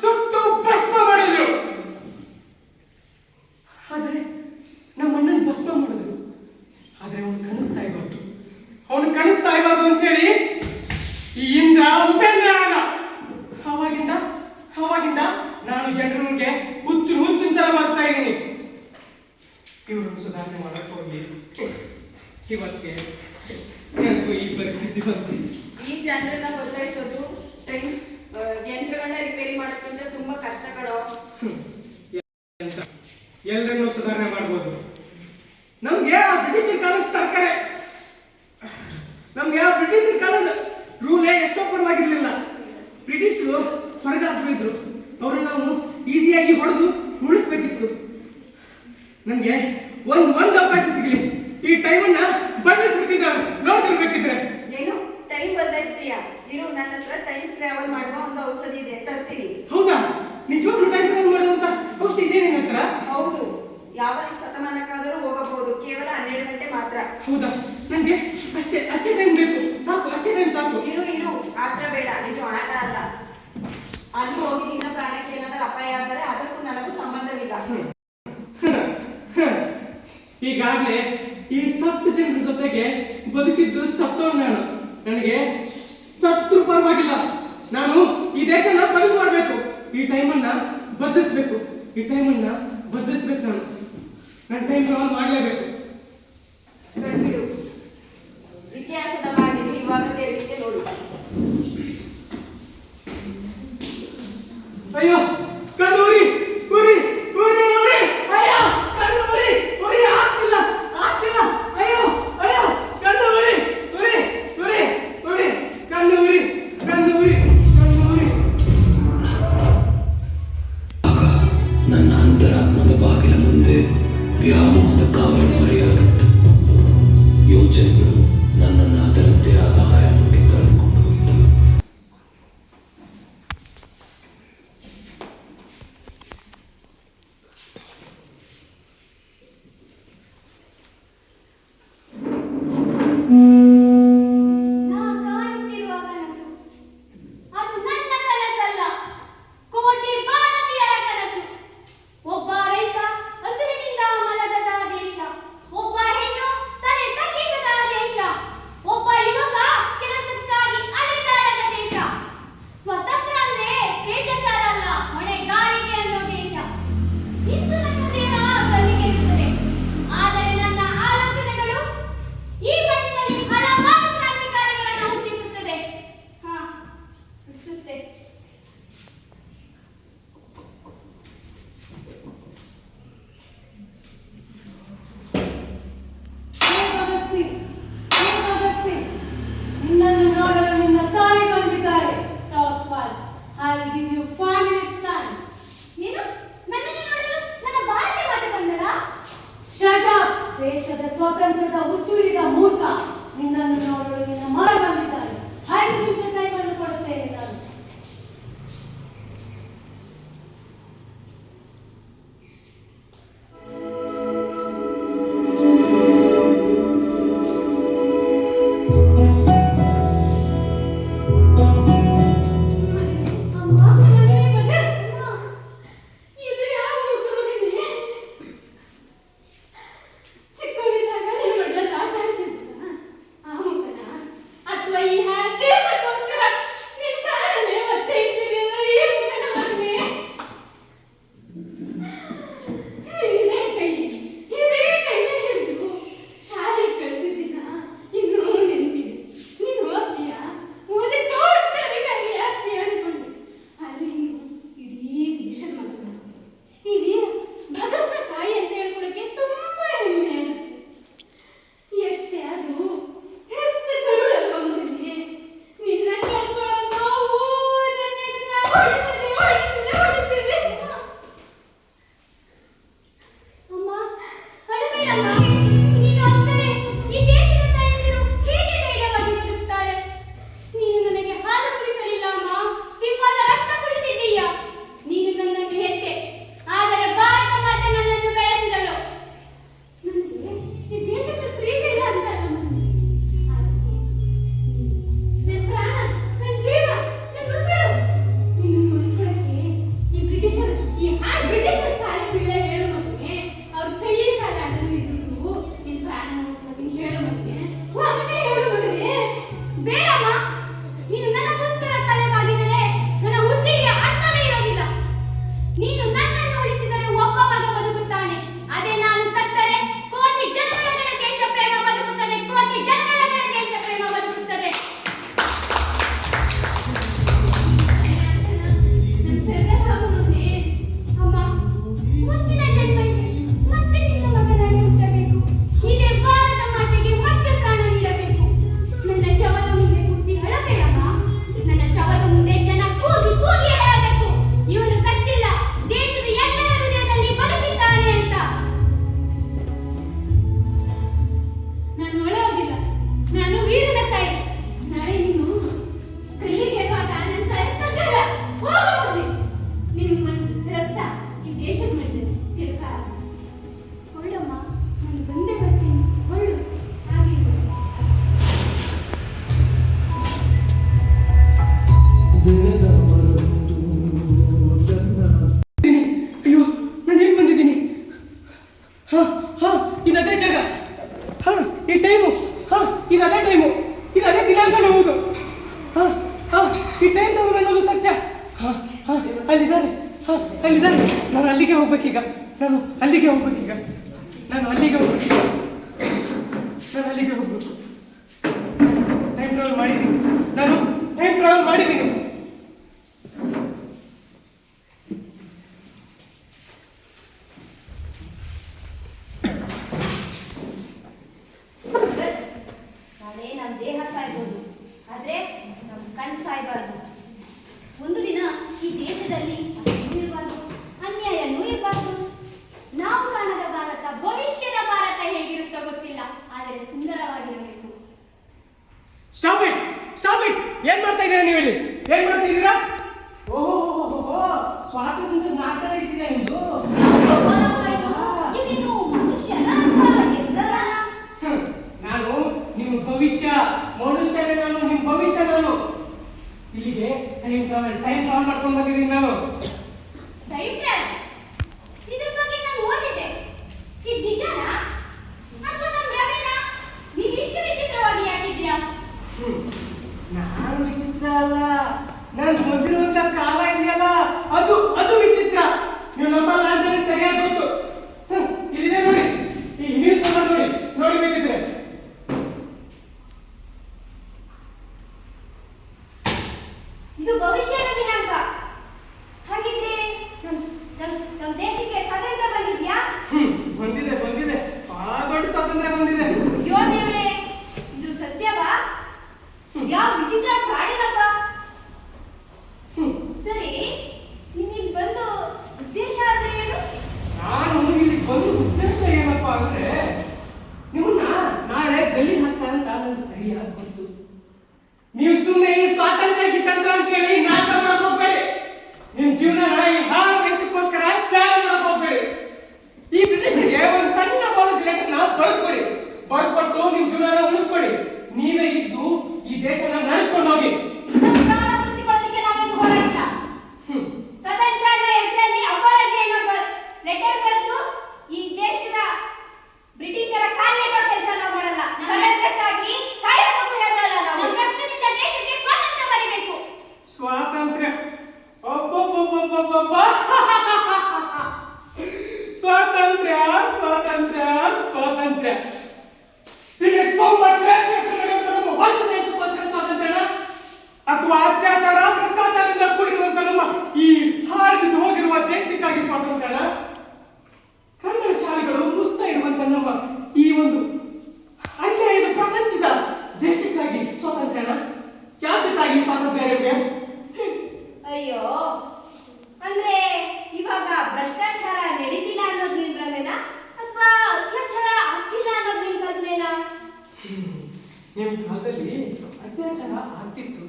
ಸುಟ್ಟು ಭಸ್ಮ ಮಾಡಿದ್ರು. ಆದ್ರೆ ನಮ್ಮ ಅಣ್ಣನ ಭಸ್ಮ ಮಾಡಿದ್ರು. ಆದ್ರೆ ಅವನು ಕನಸ್ತಾ ಇಬಾರ್ದು ಅಂತೇಳಿ ಈ ಇಂದ್ರ ಉಪೇಂದ್ರ ಆಗ. ಅವಾಗಿಂದ ನಾನು ಜನರಿಗೆ ಹುಚ್ಚಿನ ತರ ಮಾಡ್ತಾ ಇದ್ದೀನಿ. ಇವ್ರನ್ನು ಸುಧಾರಣೆ ಮಾಡಕ್ ಹೋಗಿ ಇವತ್ತಿಗೆ ನನಗೂ ಈ ಪರಿಸ್ಥಿತಿ ಬಂತು. ಈ ಜನರನ್ನ ಬದಲಾಯಿಸೋದು ಟೈಮ್ ಯಂತ್ರಗಳನ್ನ ರಿಪೇರಿ ಮಾಡೋದ್ರಿಂದ ತುಂಬಾ ಕಷ್ಟ ಕಡೋ. ಎಲ್ಲರನ್ನೂ ಸುಧಾರಣೆ ಮಾಡ್ಬೋದು. ನಮ್ಗೆ ಆ ಬ್ರಿಟಿಷರ್ ಕಾಲದ ಸರ್ಕಾರ, ನಮ್ಗೆ ಆ ಬ್ರಿಟಿಷರ್ ಕಾಲದ ರೂಲೇ ಎಷ್ಟೋ ಪರವಾಗಿರ್ಲಿಲ್ಲ. ಬ್ರಿಟಿಷರು ಹೊರಗಾದ್ರು ಇದ್ರು, ಅವ್ರನ್ನ ನಾವು ಈಸಿಯಾಗಿ ಹೊಡೆದು ಉಳಿಸ್ಬೇಕಿತ್ತು. ನಮ್ಗೆ ಒಂದು ಅವಕಾಶ ಸಿಗಲಿ, ಈ ಟೈಮನ್ನ ಬದಲಿಸ್ಬಿಟ್ಟಿದ್ದ ನೋಡ್ತಿರ್ಬೇಕಿದ್ರೆ. ಏನು ಟೈಮ್ ಬದಲಾಯಿಸ್ತೀಯ? ಇರು, ನನ್ನ ಹತ್ರ ಟೈಮ್ ಟ್ರಾವೆಲ್ ಮಾಡುವ ಒಂದು ಔಷಧಿ ಇದೆ, ತರ್ತೀನಿ. ಹೌದಾ? ನಿಜವಾಗ್ಲೂ ಟೈಮ್ ಟ್ರಾವೆಲ್ ಮಾಡುವಂತ ಔಷಧಿ ಇದೆ ನಿನ್ನ ಹತ್ರ? ಹೌದು, ಯಾವ ಶತಮಾನಕ್ಕಾದರೂ ಹೋಗಬಹುದು, ಕೇವಲ 12 ಗಂಟೆ ಮಾತ್ರ. ಹೌದಾ? ನನಗೆ ಅಷ್ಟೇ ಟೈಮ್ ಬೇಕು, ಸಾಕು, ಅಷ್ಟೇ ಟೈಮ್ ಸಾಕು. ಇರು, ಆಟ ಬೇಡ, ಇದು ಆಟ ಅಲ್ಲ. ಅಲ್ಲಿ ಹೋಗಿ ನಿನ್ನ ಪ್ರಾಣಕ್ಕೆ ಏನಾದರೂ ಅಪಾಯ ಆದರೆ ಅದಕ್ಕೂ ನನಗೂ ಸಂಬಂಧವಿಲ್ಲ. ಈಗಾಗಲೇ ಈ 7 ಜನರ ಜೊತೆಗೆ ಬದುಕಿದ್ದು ಸತ್ತವ್ ನಾನು. ನನಗೆ ಸತ್ರು ಪರವಾಗಿಲ್ಲ, ನಾನು ಈ ದೇಶನ ಬದಲು ಮಾಡಬೇಕು. ಈ ಟೈಮನ್ನ ಬದಲಿಸ್ಬೇಕು ನಾನು ಟೈಮ್ ಟ್ರಾವೆಲ್ ಮಾಡಲೇಬೇಕು. ಕಣ್ಬಿಡು, ಇತಿಹಾಸದ ಬಾಗಿಲು ಇವಾಗ ತೆರೆದಿದೆ ನೋಡು. ಅಯ್ಯೋ ಕಣ್ಣು ಉರಿ ಅಯ್ಯೋ ಕಣ್ಣು ಉರಿ ಆಗ್ತಿಲ್ಲ ಅಯ್ಯೋ ಕಣ್ಣು ಉರಿ ಕಣ್ಣು ಉರಿ. ನನ್ನ ಅಂತರಾತ್ಮದ ಬಾಗಿಲ ಮುಂದೆ ವ್ಯಾಮೋಹದ ಕಾವಲು ಮರೆಯಾಗಿತ್ತು. ಯೋಚನೆಗಳು ನನ್ನನ್ನು ಅದರಂತೆ ಆದ ಆಯಾಮಕ್ಕೆ ಕರೆದುಕೊಂಡು ಹೋಯಿತು. ನಾ ಕಾಣುತ್ತಿರುವ ಕನಸು ಅದು ನನ್ನ ಕನಸಲ್ಲ, ಕೋಟಿ ಭಾರತೀಯರ ಕನಸು. ಒಬ್ಬ ರೈತ ಹಸುವಿನಿಂದ ಮಲಗದ ದೇಶ, ಒಬ್ಬ ಹೆಣ್ಣು ತಲೆ ತಗ್ಗಿಸದ ದೇಶ, ಒಬ್ಬ ಯುವಕ ಕೆಲಸಕ್ಕಾಗಿ ಅಲೆದಾಡದ ದೇಶ. ಸ್ವತಂತ್ರ ಅಂದ್ರೆ ಸ್ವೇಚ್ಛಾಚಾರ ಅಲ್ಲ, ಹೊಣೆಗಾರಿಕೆ ಅನ್ನೋ ದೇಶ. ಇಂದು ನನ್ನ ದೇಹ ಕಲ್ಲಿಗೆ ಇರುತ್ತದೆ, ಆದರೆ ನನ್ನ ಆಲೋಚನೆಗಳು ಈ ಮಣ್ಣಿನಲ್ಲಿ ಹಲವಾರು ಕ್ರಾಂತಿಕಾರಿಗಳನ್ನು ಹುಟ್ಟಿಸುತ್ತದೆ. ಹುಟ್ಟಿಸುತ್ತೆ. ಭಗತ್ ಸಿಂಗ್, ನಿನ್ನನ್ನು ನೋಡಲು ನಿನ್ನ ತಾಯಿ ಬಂದಿದ್ದಾರೆ. Talk fast. I will give you 5 minutes time. ಏನು? ನನ್ನನ್ನು ನೋಡಲು ನನ್ನ ಭಾರತೀಯ ಮಾತೆ ಬಂದಳ? Shut up. ದೇಶದ ಸ್ವಾತಂತ್ರ್ಯದ ಹುಚ್ಚುಳಿದ ಮೂರ್ಖ, ನಿನ್ನನ್ನು ನೋಡಲು ನಿನ್ನ ಮಗ ಬಂದಿದ್ದಾರೆ. 5 ನಿಮಿಷ ಟೈಮ್ ಅನ್ನು ಕೊಡುತ್ತೇನೆ ನಾನು. ಅಮ್ಮ, ಮಗನೇ ಬಂದ. ಇದು ಯಾವ ಹುಡುಗನಿಗೆ? ಚಿಕ್ಕವನಿದ್ದಾಗ ನಿಮ್ಮ ಒಳ್ಳೆ ಆಟ ಆಡ್ತಿದ್ದ ಆ ಮಗನ ಅಥವಾ ಈ ದೇಶಕ್ಕೋಸ್ಕರ ಈ ದೇಶದ ಪ್ರೀತಿ ಇಲ್ಲ ಅಂತ ನನ್ನ ಪ್ರಾಣ, ನನ್ನ ಜೀವ, ನನ್ನ ಉಸಿರು ನಿನ್ನ ಉಳಿಸ್ಕೊಳಕ್ಕೆ ಈ ಬ್ರಿಟಿಷರು, ಈ ಬ್ರಿಟಿಷರ ಕಾಲಿ ಬೀಳ ಹೇಳು ಮಗನೆ. ಅವ್ರ ಕೈಯಲ್ಲಿ ಕಾಲ ಆಡಲು ಇದ್ದು ನಿನ್ನ ಪ್ರಾಣ ಉಳಿಸ್ಕೊತೀನಿ ಹೇಳು ಮಗನೆ. ಒಮ್ಮೆ ಹೇಳು ಮಗನೆ. ಬೇಡಮ್ಮ, ನೀನು ನನಗೋಸ್ಕರ ತಲೆ ಬಾಗಿದರೆ ನನ್ನ ಹುಟ್ಟಿಗೆ ಅರ್ಥವೇ ಇರೋದಿಲ್ಲ. ನೀನು ನನ್ನನ್ನು ಉಳಿಸಿದರೆ ಒಬ್ಬ ಮಗ ಬದುಕುತ್ತಾನೆ. ಅದೇ ನಾನು ಸತ್ತರೆ ಕೋಟಿ ಜನಗಳ ದೇಶ ಪ್ರೇಮ ಬದುಕುತ್ತದೆ. ಕೋಟಿ ಜನಗಳ ದೇಶ ಪ್ರೇಮ ಬದುಕುತ್ತದೆ. ನನ್ನ ಸೆಸೆದಾಗುವುದೇ ಅಮ್ಮ, ಮುಂದಿನ ಜನ್ಮಕ್ಕೆ ಮತ್ತೆ ನಿನ್ನ ಮಗನಾಗಿ ಹುಟ್ಟಬೇಕು. ಇದೇ ಭಾರತ ಮಾತೆಗೆ ಮತ್ತೆ ಪ್ರಾಣ ನೀಡಬೇಕು. ನನ್ನ ಶವದ ಮುಂದೆ ಕೂತಿ ಅಳಬೇಡಮ್ಮ. ನನ್ನ ಶವದ ಮುಂದೆ ಜನ ಕೂಗಿ ಕೂಗಿ ಅಳಬೇಕು. ಇವನು ಸತ್ತಿಲ್ಲ, ದೇಶದ ಎಲ್ಲರ ಹೃದಯದಲ್ಲಿ ಬದುಕಿದ್ದಾನೆ ಅಂತ. ನಾನು ಒಳಗೋಗಿಲ್ಲ, ನಾನು ವೀರನ ತಾಯಿ. ನಾಳೆ ನೀನು ಕಲ್ಲಿಗೆ ಇರುವಾಗ ನನ್ನ ತಾಯಿ ತಗಲ್ಲ ಹೋಗಬಹುದು. ನಿಮ್ಮ ರಕ್ತ ಈ ದೇಶದ ಮೇಲೆ ತಿರುಗ ಹೊಳ್ಳಮ್ಮ. ನಾನು ಬಂದೇ ಬರ್ತೀನಿ, ಹೊಳ್ಳು ಹಾಗೆ ಅಯ್ಯೋ, ನಾನು ಹೇಗೆ ಬಂದಿದ್ದೀನಿ? ಹಾ ಹಾ, ಇದದೇ ಜಾಗ. ಹಾ, ಈ ಟೈಮು. ಹಾ, ಇದದೇ ಟೈಮು. ಇದದೇ ದಿನಾಂಕನೂ ಹೌದು. ಹಾ ಹಾ, ಈ ಟೈಮ್ ಅನ್ನೋದು ಸತ್ಯ. ಹಾ ಹಾ, ಅಲ್ಲಿದ್ದಾರೆ. ಹಾ, ಅಲ್ಲಿದ್ದಾರೆ. ನಾನು ಅಲ್ಲಿಗೆ ಹೋಗ್ಬೇಕೀಗ. ನಾನು ಅಲ್ಲಿಗೆ ಹೋಗ್ಬೇಕೀಗ. ನಾನು ಅಲ್ಲಿಗೆ ಹೋಗ್ಬೇಕು. ಟೈಮ್ ಟ್ರಾವೆಲ್ ಮಾಡಿದ್ದೀನಿ. ನಾನು ಟೈಮ್ ಟ್ರಾವೆಲ್ ಮಾಡಿದ್ದೀನಿ. ನಾಳೆ ನಮ್ಮ ದೇಹ ಸಾಯ್ಬೋದು, ಆದ್ರೆ ನಮ್ಮ ಕಣ್ಣು ಸಾಯ್ಬಾರ್ದು. ಒಂದು ದಿನ ಈ ದೇಶದಲ್ಲಿ ಇರಬಾರ್ದು, ಅನ್ಯಾಯನೂ ಇರಬಾರ್ದು. ನಾವು ಕಾಣದ ಭಾರತ, ಭವಿಷ್ಯದ ಭಾರತ ಹೇಗಿರುತ್ತೋ ಗೊತ್ತಿಲ್ಲ, ಆದರೆ ಸುಂದರವಾಗಿರಬೇಕು. Stop it, stop it. ಏನ್ ಮಾಡ್ತಾ ಇದ್ದೀರಾ ನೀವು ಇಲ್ಲಿ? ಏನ್ ಮಾಡ್ತಾ ಇದ್ದೀರಾ? ಓಹೋ, ಸ್ವಾತಂತ್ರ್ಯ ನಾಟಕ ಇದ್ದಿದೆ ಎಂದು. ನೀನು ಮನುಷ್ಯನ ಅಥವಾ ಯಂತ್ರನ? ನಾನು ನಿಮ್ಮ ಭವಿಷ್ಯ. ಮನುಷ್ಯನೇ ನಾನು, ನಿಮ್ಮ ಭವಿಷ್ಯ ನಾನು. ಇಲ್ಲಿಗೆ ಟೈಮ್ ಟ್ರಾವೆಲ್ ಮಾಡ್ಕೊಂಡು ಬಂದಿದ್ದೀನಿ ನಾನು. ಟೈಮ್ ಟ್ರಾವೆಲ್, ಇದ್ರ ಬಗ್ಗೆ ನಾನು ಓದಿದ್ದೆ. ಇದು ನಿಜನಾ ಅಥವಾ ನಮ್ಮ ರವಿನಾ? ನೀನು ಇಷ್ಟು ವಿಚಿತ್ರವಾಗಿ ಯಾಕಿದ್ಯಾ? ನಾನು ವಿಚಿತ್ರ ಅಲ್ಲ, ನಾನು ಬಂದಿರುವಂತ ಕಾಲ ಇದೆಯಲ್ಲ, ಅದು ವಿಚಿತ್ರ. ನೀವು ನಂಬಲ್ಲ ಅಂತ ನನಗೆ ಸರಿಯಾಗಿ ಗೊತ್ತು. ಇಲ್ಲಿದೆ ನೋಡಿ, ಈ ನ್ಯೂಸ್ ಪೇಪರ್ ನೋಡಿ ಬೇಕಿದ್ರೆ. ಇದು ಭವಿಷ್ಯದ ದಿನಾಂಕ. ಹಾಗಿದ್ರೆ ನಮ್ಮ ದೇಶಕ್ಕೆ ಸ್ವಾತಂತ್ರ್ಯ ಬಂದಿದ್ಯಾ? ಬಂದಿದೆ. ಬಹಳ ದೊಡ್ಡ ಸ್ವಾತಂತ್ರ್ಯ ಬಂದಿದೆ. ಅಯ್ಯೋ ದೇವ್ರೆ, ಇದು ಸತ್ಯವಾ? ಯಾವ ವಿಚಿತ್ರ ಪ್ರಾಣಿನಪ್ಪ. ಸರಿ, ನೀನು ಇಲ್ಲಿ ಬಂದು ಉದ್ದೇಶ ಆದ್ರೆ ಏನು? ನಾನು ಇಲ್ಲಿ ಬಂದು ಉದ್ದೇಶ ಏನಪ್ಪಾ ಅಂದ್ರೆ, ನಿಮ್ಮನ್ನ ನಾಳೆ ಗಲ್ಲಿ ಹಾಕ್ತಾರೆ ಅಂತ ನನಗೆ ಸರಿಯಾಗಿ ಗೊತ್ತು. ನೀವು ಸುಮ್ಮನೆ ಈ ಸ್ವಾತಂತ್ರ್ಯ ಕಿತ್ತಂತ್ರ ಅಂತ ಹೇಳಿ ನಾಟಕ ಮಾಡಕ್ ಹೋಗ್ಬೇಡಿ. ನಿಮ್ ಜೀವನ ಈ ಹಾಳು ದೇಶಕ್ಕೋಸ್ಕರ ತ್ಯಾಗ ಮಾಡಕ್ ಹೋಗ್ಬೇಡಿ. ಈ ಬ್ರಿಟಿಷರಿಗೆ ಒಂದು ಸಣ್ಣ ಪಾಲಿಸಿ ಲೆಟರ್ ನಾವು ಬರೆದ್ಕೊಟ್ಟು ನಿಮ್ ಜೀವನ ಉಳಿಸ್ಕೊಡಿ. ನೀವೇ ಇದ್ದು ಈ ದೇಶನ ನಡೆಸ್ಕೊಂಡು ಹೋಗಿ. ನಮ್ಮ ಪ್ರಾಣ ಉಳಿಸಿಕೊಳ್ಳೋದಕ್ಕೆ ನಾವೇನು ಹೋರಾಡಿಲ್ಲ. ಸ್ವತಂತ್ರದ ಹೆಸರಲ್ಲಿ ಅಪಾಲಜಿ ಅನ್ನೋ ಲೆಟರ್ ಬರೆದು ಈ ದೇಶದ ಬ್ರಿಟಿಷರ ಕಾಲಿಗೆ ಕೆಲಸ ನಾವು ಮಾಡಲ್ಲ. ಸ್ವತಂತ್ರಕ್ಕಾಗಿ ಸಾಯೋದಕ್ಕೂ ಹೆದರಲ್ಲ ನಾವು. ನಮ್ಮ ರಕ್ತದಿಂದ ದೇಶಕ್ಕೆ ಸ್ವಾತಂತ್ರ್ಯ ಬರಬೇಕು. ಸ್ವಾತಂತ್ರ್ಯ, ಸ್ವಾತಂತ್ರ್ಯ ಸ್ವಾತಂತ್ರ್ಯ ಸ್ವಾತಂತ್ರ್ಯ. ನಿಮಗೆ ತುಂಬಾ ನಮ್ಮ ಭಾರತ ದೇಶಕ್ಕೋಸ್ಕರ ಸ್ವಾತಂತ್ರ್ಯನ, ಅಥವಾ ಅತ್ಯಾಚಾರ ಭ್ರಷ್ಟಾಚಾರದಿಂದ ಕೂಡಿರುವಂತ ನಮ್ಮ ಈ ಹಾರಿದು ಹೋಗಿರುವ ದೇಶಕ್ಕಾಗಿ ಸ್ವಾತಂತ್ರ್ಯನ? ಕನ್ನಡ ಶಾಲೆಗಳು ಮುಸ್ತಾ ಇರುವಂತ ನಮ್ಮ ಈ ಒಂದು ಅನ್ಯಾಯದ ಪ್ರಪಂಚದ ದೇಶಕ್ಕಾಗಿ ಸ್ವಾತಂತ್ರ್ಯನ? ಯಾತಕ್ಕಾಗಿ ಸ್ವಾತಂತ್ರ್ಯ ನಿಮಗೆ? ಅಯ್ಯೋ, ಅಂದ್ರೆ ಇವಾಗ ಭ್ರಷ್ಟಾಚಾರ ನಡೀತಿಲ್ಲ ಅನ್ನೋದು ನಿನ್ ಭ್ರಮೆನಾ ಅಥವಾ ಅತ್ಯಾಚಾರ ಆಗ್ತಿಲ್ಲ ಅನ್ನೋದು ನಿನ್ ಕಲ್ಪನೆನಾ? ನಿಮ್ಮ ಕಾಲದಲ್ಲಿ ಅತ್ಯಾಚಾರ ಆಗ್ತಿತ್ತು,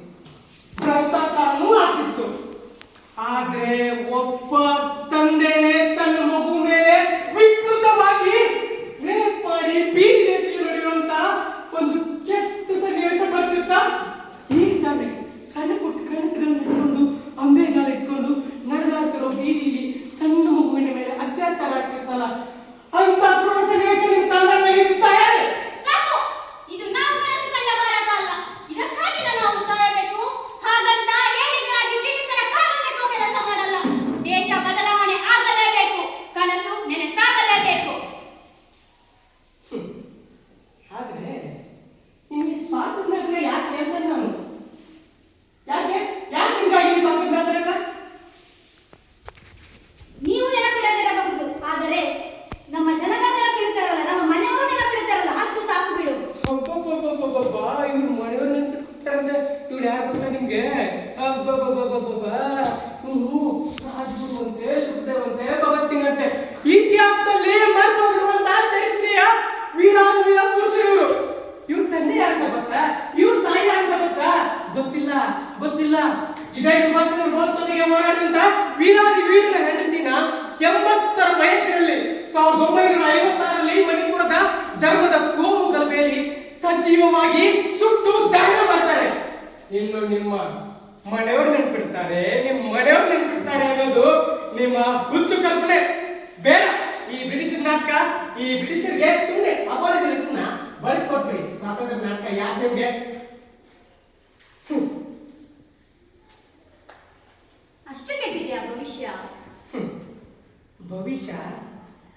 ಭ್ರಷ್ಟಾಚಾರನೂ ಆಗ್ತಿತ್ತು. ಆದ್ರೆ ಒಬ್ಬ ತಂದೆನೇ ತನ್ನ ಮಗು ಮೇಲೆ ವಿಕೃತವಾಗಿ ರೇಪ್ ಮಾಡಿ ಇಲ್ಲ. ಇದೇ ಸುಭಾಷ್ ಚಂದ್ರ ಬೋಸ್ ಜೊತೆಗೆ ಹೋರಾಡಿದಂತ ವೀರಾದಿ ವೀರನ ಹೆಂಡತಿನ 80ರ ವಯಸ್ಸಿನಲ್ಲಿ 1956ರಲ್ಲಿ ಮಣಿಪುರದ ಧರ್ಮದ ಕೋಮು ಗಲಭೆಯಲ್ಲಿ ಸಜೀವವಾಗಿ ಸುಟ್ಟು ದಹನ ಮಾಡ್ತಾರೆ. ಇನ್ನು ನಿಮ್ಮ ಮನೆಯವ್ರು ನೆನ್ಪಿಡ್ತಾರೆ, ಅನ್ನೋದು ನಿಮ್ಮ ಹುಚ್ಚು ಕಲ್ಪನೆ. ಬೇಡ, ಈ ಬ್ರಿಟಿಷರ್ ನಾಟಕ, ಈ ಬ್ರಿಟಿಷರ್ಗೆ ಸುಮ್ಮನೆ ಅಪಾಲಜಿ ಬರೆದು ಕೊಟ್ಬಿಡಿ. ಸ್ವಾತಂತ್ರ್ಯ ನಾಟಕ ಯಾಕೆ ನಿಮ್ಗೆ? ಅಷ್ಟು ಕೆಟ್ಟಿದೆಯಾ ಭವಿಷ್ಯ? ಭವಿಷ್ಯ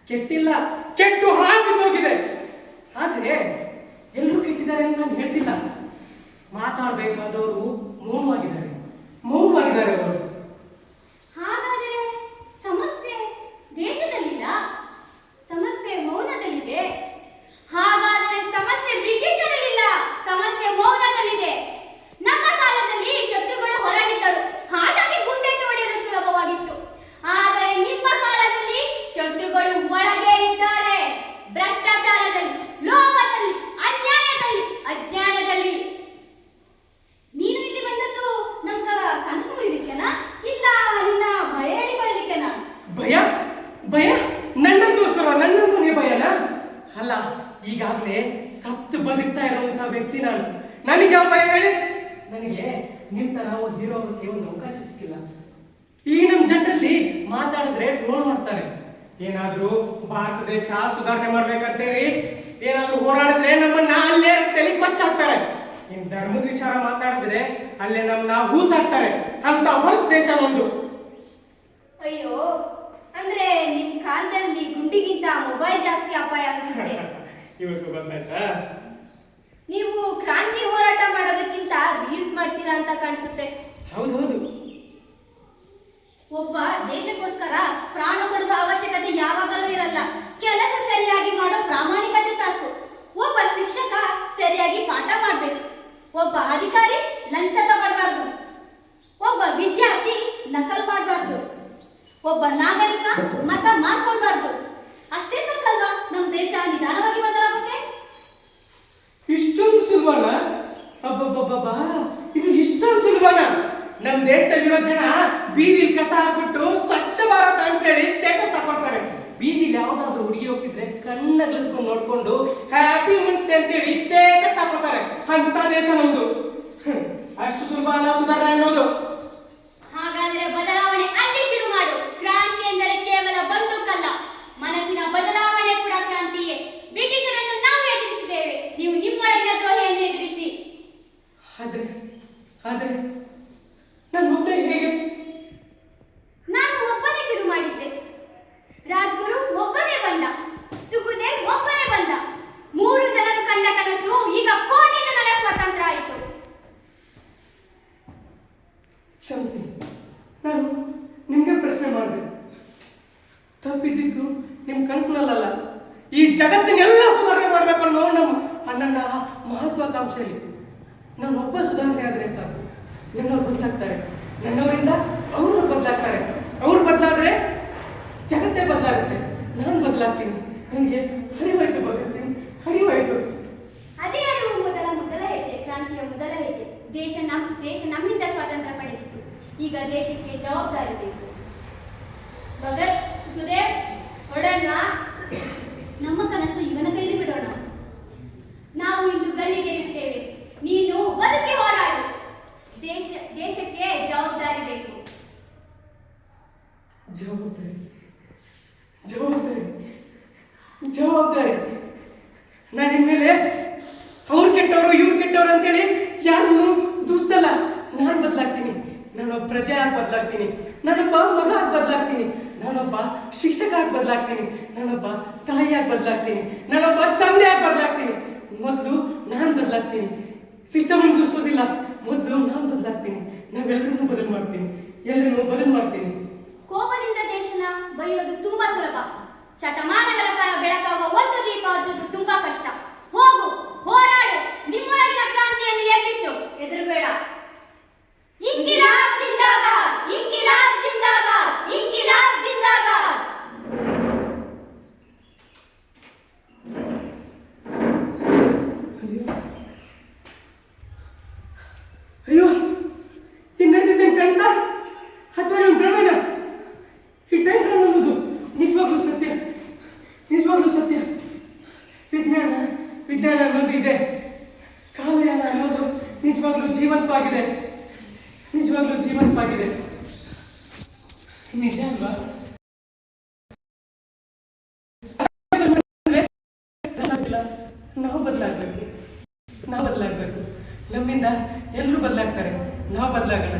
ಕೆಟ್ಟಿಲ್ಲ, ಕೆಟ್ಟು ಹಾಕಿದೋಗಿದೆ. ಆದ್ರೆ ಎಲ್ಲರೂ ಕೆಟ್ಟಿದ್ದಾರೆ ಅಂತ ನಾನು ಹೇಳ್ತಿಲ್ಲ. ಮಾತಾಡ್ಬೇಕಾದವರು ಮೌನವಾಗಿದ್ದಾರೆ ಅವರು. ಹಾಗಾದರೆ ಸಮಸ್ಯೆ ದೇಶದಲ್ಲಿಲ್ಲ, ಸಮಸ್ಯೆ ಮೌನದಲ್ಲಿದೆ. ಹಾಗಾದರೆ ಸಮಸ್ಯೆ ಬ್ರಿಟಿಷರಲ್ಲಿಲ್ಲ, ಸಮಸ್ಯೆ ಮೌನದಲ್ಲಿದೆ. ನಮ್ಮ ಕಾಲದಲ್ಲಿ ಶತ್ರುಗಳು ಹೊರಗಿದ್ದರು, ಹಾಗಾಗಿ ಗುಂಡೆಟ್ಟು ಹೊಡೆಯಲು ಸುಲಭವಾಗಿತ್ತು. ಆದರೆ ನಿಮ್ಮ ಕಾಲದಲ್ಲಿ ಶತ್ರುಗಳು ಒಳಗೆ ಇದ್ದಾರೆ. ಭ್ರಷ್ಟಾಚಾರದಲ್ಲಿ, ಲೋಭದಲ್ಲಿ, ಅನ್ಯಾಯದಲ್ಲಿ, ಅಜ್ಞಾನದಲ್ಲಿ. ನೀನು ಇಲ್ಲಿ ಬಂದದ್ದು ನಮ್ಗಳ ಕನಸು ಮುರಿಲಿಕ್ಕೆನಾ, ಇಲ್ಲ ನಿನ್ನ ಭಯ ಹೇಳಿಕೊಳ್ಳಲಿಕ್ಕೆನಾ? ಭಯ ನನ್ನಂತೂ ನೀವು ಭಯನಾ? ಅಲ್ಲ, ಈಗಾಗಲೇ ಸತ್ತು ಬದುಕ್ತಾ ಇರುವಂತ ವ್ಯಕ್ತಿ ನಾನು. ನನಗೆ ಯಾವ ಭಯ ಹೇಳಿ? ನನಗೆ ನಿಮ್ ತರ ಓದಿರೋದಕ್ಕೆ ಒಂದು ಅವಕಾಶ ಸಿಕ್ಕಿಲ್ಲ. ಈ ನಮ್ಮ ಜನರಲ್ಲಿ ಮಾತಾಡಿದ್ರೆ ಟ್ರೋಲ್ ಮಾಡ್ತಾರೆ. ಏನಾದ್ರೂ ಭಾರತ ದೇಶ ಸುಧಾರಣೆ ಮಾಡ್ಬೇಕಂತೇಳಿ ಏನಾದ್ರೂ ಹೋರಾಡಿದ್ರೆ ನಮ್ಮನ್ನ ಅಲ್ಲೇ ರಸ್ತೆಯಲ್ಲಿ ಕೊಚ್ಚಾಕ್ತಾರೆ. ಇನ್ ಧರ್ಮದ ವಿಚಾರ ಮಾತಾಡಿದ್ರೆ ಅಲ್ಲೇ ನಮ್ಮನ್ನ ಹೂತಾಕ್ತಾರೆ. ಅಂತ ಹೊಲಸ ದೇಶ ನಮ್ದು. ಅಯ್ಯೋ, ಅಂದ್ರೆ ನಿಮ್ ಕಾಲದಲ್ಲಿ ಗುಂಡಿಗಿಂತ ಮೊಬೈಲ್ ಜಾಸ್ತಿ ಅಪಾಯ ಅನ್ಸುತ್ತೆ. ಇವತ್ತು ಬಂದಾಯ್ತಾ? ನೀವು ಕ್ರಾಂತಿ ಹೋರಾಟ ಮಾಡೋದಕ್ಕಿಂತ ರೀಲ್ಸ್ ಮಾಡ್ತೀರಾ ಅಂತ ಕಾಣಿಸುತ್ತೆ. ಹೌದು. ಒಬ್ಬ ದೇಶಕ್ಕೋಸ್ಕರ ಪ್ರಾಣ ಕೊಡುವ ಅವಶ್ಯಕತೆ ಯಾವಾಗಲೂ ಇರಲ್ಲ. ಕೆಲಸ ಸರಿಯಾಗಿ ಮಾಡೋ ಪ್ರಾಮಾಣಿಕತೆ ಸಾಕು. ಒಬ್ಬ ಶಿಕ್ಷಕ ಸರಿಯಾಗಿ ಪಾಠ ಮಾಡಬೇಕು. ಒಬ್ಬ ಅಧಿಕಾರಿ ಲಂಚ ತಗೊಳ್ಬಾರ್ದು. ಒಬ್ಬ ವಿದ್ಯಾರ್ಥಿ ನಕಲ್ ಮಾಡಬಾರ್ದು. ಒಬ್ಬ ನಾಗರಿಕ ಮತ ಮಾರ್ಕೊಳ್ಬಾರ್ದು. ಅಷ್ಟೇ ಸಾಕಲ್ವಾ ನಮ್ಮ ದೇಶ ನಿಧಾನವಾಗಿ ಬದಲಾಗುತ್ತೆ? ಇಷ್ಟೊಂದು ಸುಲಭನ? ಅಬ್ಬಬ್ಬಬ್ಬಾ, ಇದು ಇಷ್ಟೊಂದು ಸುಲಭನ? ನಮ್ ದೇಶದಲ್ಲಿರೋ ಜನ ಬೀದಿಲಿ ಕಸ ಹಾಕ್ಬಿಟ್ಟು ಸ್ವಚ್ಛ ಭಾರತ ಅಂತೇಳಿ ಸ್ಟೇಟಸ್ ಹಾಕೊಳ್ತಾರೆ. ಬೀದಿಲಿ ಯಾವ್ದಾದ್ರು ಹುಡುಗಿ ಹೋಗ್ತಿದ್ರೆ ಕಣ್ಣಗಲಿಸ್ಕೊಂಡು ನೋಡ್ಕೊಂಡು ಹ್ಯಾಪಿ ವುಮೆನ್ಸ್ ಡೇ ಅಂತೇಳಿ ಸ್ಟೇಟಸ್ ಹಾಕೋತಾರೆ. ಅಂತ ದೇಶ ನಮ್ದು. ಅಷ್ಟು ಸುಲಭ ಅಲ್ಲ ಸುಧಾರಣೆ ಅನ್ನೋದು. ಹಾಗಾದ್ರೆ ಬದಲಾವಣೆ ಅಲ್ಲಿ ಶುರು ಮಾಡು. ಕ್ರಾಂತಿ ಎಂದರೆ ಕೇವಲ ಬಂದೂಕಲ್ಲ, ಮನಸ್ಸಿನ ಬದಲಾವಣೆ ಕೂಡ ಕ್ರಾಂತಿಯೇ. ಬ್ರಿಟಿಷರನ್ನು ನಾವು ಎದುರಿಸಿದ್ದೇವೆ, ನೀವು ನಿಮ್ಮೊಳಗಿನ ದ್ರೋಹಿಯನ್ನು ಎದುರಿಸಿ. ಆದ್ರೆ ನಾನು ಒಬ್ಬನೇ ಹೇಗೆ? ನಾನು ಒಬ್ಬನೇ ಶುರು ಮಾಡಿದ್ದೆ. ರಾಜ್ಗುರು ಒಬ್ಬನೇ ಬಂದ, ಸುಖದೇವ್ ಒಬ್ಬನೇ ಬಂದ. 3 ಜನರು ಕಂಡ ಕನಸು ಈಗ ಕೋಟಿ ಜನರ ಸ್ವಾತಂತ್ರ್ಯ ಆಯಿತು. ಕ್ಷಮಿಸಿ, ನಾನು ನಿಮ್ಗೆ ಪ್ರಶ್ನೆ ಮಾಡಿದೆ. ತಪ್ಪಿದ್ದು ನಿಮ್ ಕನಸಿನಲ್ಲ, ಈ ಜಗತ್ತಿನೆಲ್ಲ ಸುಧಾರಣೆ ಮಾಡ್ಬೇಕು ಅನ್ನೋ ನನ್ನ ಮಹತ್ವಾಕಾಂಕ್ಷೆಯಲ್ಲಿ ನಾನೊಬ್ಬ ಸುಧಾರಣೆ ಆದ್ರೆ ಸಾಕು. ನನ್ನವ್ರು ಬದಲಾಗ್ತಾರೆ, ನನ್ನವರಿಂದ ಅವರು ಬದಲಾಗ್ತಾರೆ. ಅವ್ರು ಬದಲಾದ್ರೆ ಜಗತ್ತೇ ಬದಲಾಗುತ್ತೆ. ನಾನು ಬದಲಾಗ್ತೀನಿ. ನನಗೆ ಹರಿವಾಯ್ತು ಭಗತ್ ಸಿಂಗ್, ಹರಿವಾಯ್ತು. ಅದೇ ಅರಿವು ಮೊದಲ ಹೆಜ್ಜೆ, ಕ್ರಾಂತಿಯ ಮೊದಲ ಹೆಜ್ಜೆ. ದೇಶ ನಮ್ಮಿಂದ ಸ್ವಾತಂತ್ರ್ಯ ಪಡೆದಿತ್ತು. ಈಗ ದೇಶಕ್ಕೆ ಜವಾಬ್ದಾರಿ ಬೇಕು. ಭಗತ್, ಸುಖದೇವ್, ಹೊರಡೋಣ. ನಮ್ಮ ಕನಸು ಇವನ ಕೈಲಿ ಬಿಡೋಣ. ನಾವು ಇಂದು ಗಲ್ಲಿಗೆ ಇರ್ತೇವೆ, ನೀನು ಬದುಕಿ ಹೋರಾಡು. ದೇಶಕ್ಕೆ ಜವಾಬ್ದಾರಿ ಬೇಕು. ಜವಾಬ್ದಾರಿ ನಾನು ಇನ್ಮೇಲೆ ಅವ್ರು ಕೆಟ್ಟವರು ಇವ್ರು ಕೆಟ್ಟವರು ಅಂತೇಳಿ ಯಾರನ್ನು ದೂರಿಸಲ್ಲ. ನಾನು ಬದಲಾಗ್ತೀನಿ. ನಾನೊಬ್ಬ ಪ್ರಜೆ ಆಗಿ ಬದಲಾಗ್ತೀನಿ. ನಾನೊಬ್ಬ ಮಗ ಆಗಿ ಬದಲಾಗ್ತೀನಿ. ನಾನೊಬ್ಬ ಶಿಕ್ಷಕ ಆಗಿ ಬದಲಾಗ್ತೀನಿ. ನಾನೊಬ್ಬ ತಾಯಿಯಾಗಿ ಬದಲಾಗ್ತೀನಿ. ನಾನೊಬ್ಬ ತಂದೆಯಾಗಿ ಬದಲಾಗ್ತೀನಿ. ಮೊದಲು ನಾನು ಬದಲಾಗ್ತೀನಿ. ಸಿಸ್ಟಮ್ ಅನ್ನು ದೂರಿಸೋದಿಲ್ಲ. ಮೊದಲು ನಾನು ಬದಲಾಗ್ತೀನಿ. ನಾವೆಲ್ಲರನ್ನೂ ಬದಲು ಮಾಡ್ತೀನಿ. ಕೋಪದಿಂದ ದೇಶನ ಬೈಯೋದು ತುಂಬಾ ಸುಲಭ. ಶತಮಾನಗಳ ಕಾಲ ಬೆಳಕಾಗುವ ಒಂದು ದೀಪ ಹಚ್ಚೋದು ತುಂಬಾ ಕಷ್ಟ. ಹೋಗು, ಹೋರಾಡು, ನಿಮ್ಮೊಳಗಿನ ಕ್ರಾಂತಿಯನ್ನು ಎಬ್ಬಿಸು. ಹೆದರಬೇಡ. ಇನ್ಕಿಲಾಬ್ ಜಿಂದಾಬಾದ್, ಇನ್ಕಿಲಾಬ್ ಜಿಂದಾಬಾದ್, ಇನ್ಕಿಲಾಬ್ ಜಿಂದಾಬಾದ್. ಅಯ್ಯೋ, ಈ ವಿಜ್ಞಾನ ಅನ್ನೋದು ಇದೆ, ಕಾಲಯಾನ ಅನ್ನೋದು ನಿಜವಾಗ್ಲೂ ಜೀವಂತವಾಗಿದೆ, ನಿಜವಾಗ್ಲೂ ಜೀವಂತವಾಗಿದೆ. ನಿಜ ಅಲ್ವಾ? ನಾವು ಬದಲಾಗಬೇಕು, ನಾವು ಬದಲಾಗಬೇಕು. ನಮ್ಮಿಂದ ಎಲ್ಲರೂ ಬದಲಾಗ್ತಾರೆ. ನಾವು ಬದಲಾಗೋಣ,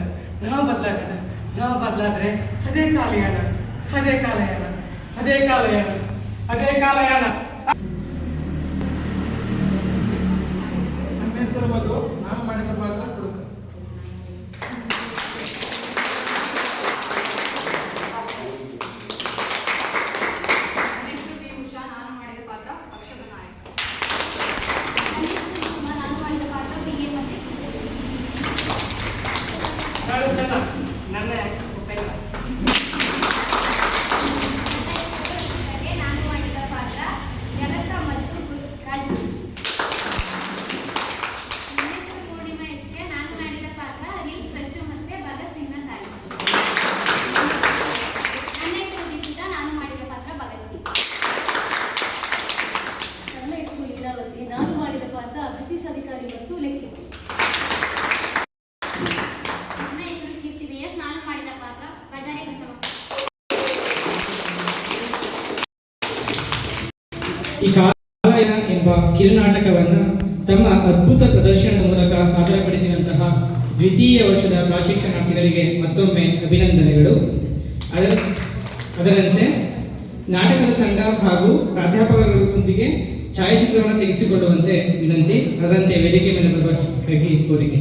ನಾವು ಬದಲಾಗೋಣ. ನಾವು ಬದಲಾದ್ರೆ ಅದೇ ಕಾಲಯಾನ, ಅದೇ ಕಾಲಯಾನ, ಅದೇ ಕಾಲಯಾನ, ಅದೇ ಕಾಲಯಾನ. ನನ್ನ ಹೆಸರು ಮಧು, ನಾನು ಮಾಡಿದ ಪಾತ್ರ ಕುಡುಕ. ನೆಕ್ಸ್ಟ್ ಪಿ ಉಷಾ, ನಾನು ಮಾಡಿದ ಪಾತ್ರ ಪಕ್ಷದ ನಾಯಕ. ನಾನು ಮಾಡಿದ ಪಾತ್ರ ಬಿಎ ಮತ್ತೆ ಸಿದ್ಧತೆ. ಜನ ನನ್ನ ಗೊತ್ತಾಯಿಲ್ಲ. ನಾನು ಮಾಡಿದ ಪಾತ್ರ ಜನಕ ಮತ್ತು ರಾಜು. ನನ್ನ ಹೆಸರು ಪೂರ್ಣಿಮಾ ಎಚ್ಕೆ. ನಾನು ಮಾಡಿದ ಪಾತ್ರ ರೀಲ್ಸ್ ರಚ್ಚು ಮತ್ತೆ ಭಗತ್ ಸಿಂಗ್ನ ತಾಯಿ. ನನ್ನ ಹೆಸರು ದೀಪಿಕಾ. ನಾನು ಮಾಡಿದ ಪಾತ್ರ ಭಗತ್ ಸಿಂಗ್. ನನ್ನ ಹೆಸರು ಲೀಲಾವತಿ. ನಾನು ಮಾಡಿದ ಪಾತ್ರ ಬ್ರಿಟಿಷ್ ಅಧಿಕಾರಿ ಮತ್ತು ಲೆಕ್ಕಿ. ನನ್ನ ಹೆಸರು ಕೀರ್ತಿ ವಿ.ಎಸ್. ನಾನು ಮಾಡಿದ ಪಾತ್ರ ಬಜಾರಿ ಬಸವ. ಈ ಕಾಲಯಾನ ಎಂಬ ಕಿರುನಾಟಕವನ್ನು ತಮ್ಮ ಅದ್ಭುತ ಪ್ರದರ್ಶನದ ಮೂಲಕ ಸಾದರಪಡಿಸಿದಂತಹ ದ್ವಿತೀಯ ವರ್ಷದ ಪ್ರಾಶಿಕ್ಷಣಾರ್ಥಿಗಳಿಗೆ ಮತ್ತೊಮ್ಮೆ ಅಭಿನಂದನೆಗಳು. ಅದರಂತೆ ನಾಟಕದ ತಂಡ ಹಾಗೂ ಪ್ರಾಧ್ಯಾಪಕರೊಂದಿಗೆ ಛಾಯಾಚಿತ್ರವನ್ನು ತೆಗೆಸಿಕೊಳ್ಳುವಂತೆ ವಿನಂತಿ. ಅದರಂತೆ ವೇದಿಕೆ ಮೇಲೆ ಬರುವುದಕ್ಕಾಗಿ ಕೋರಿಕೆ.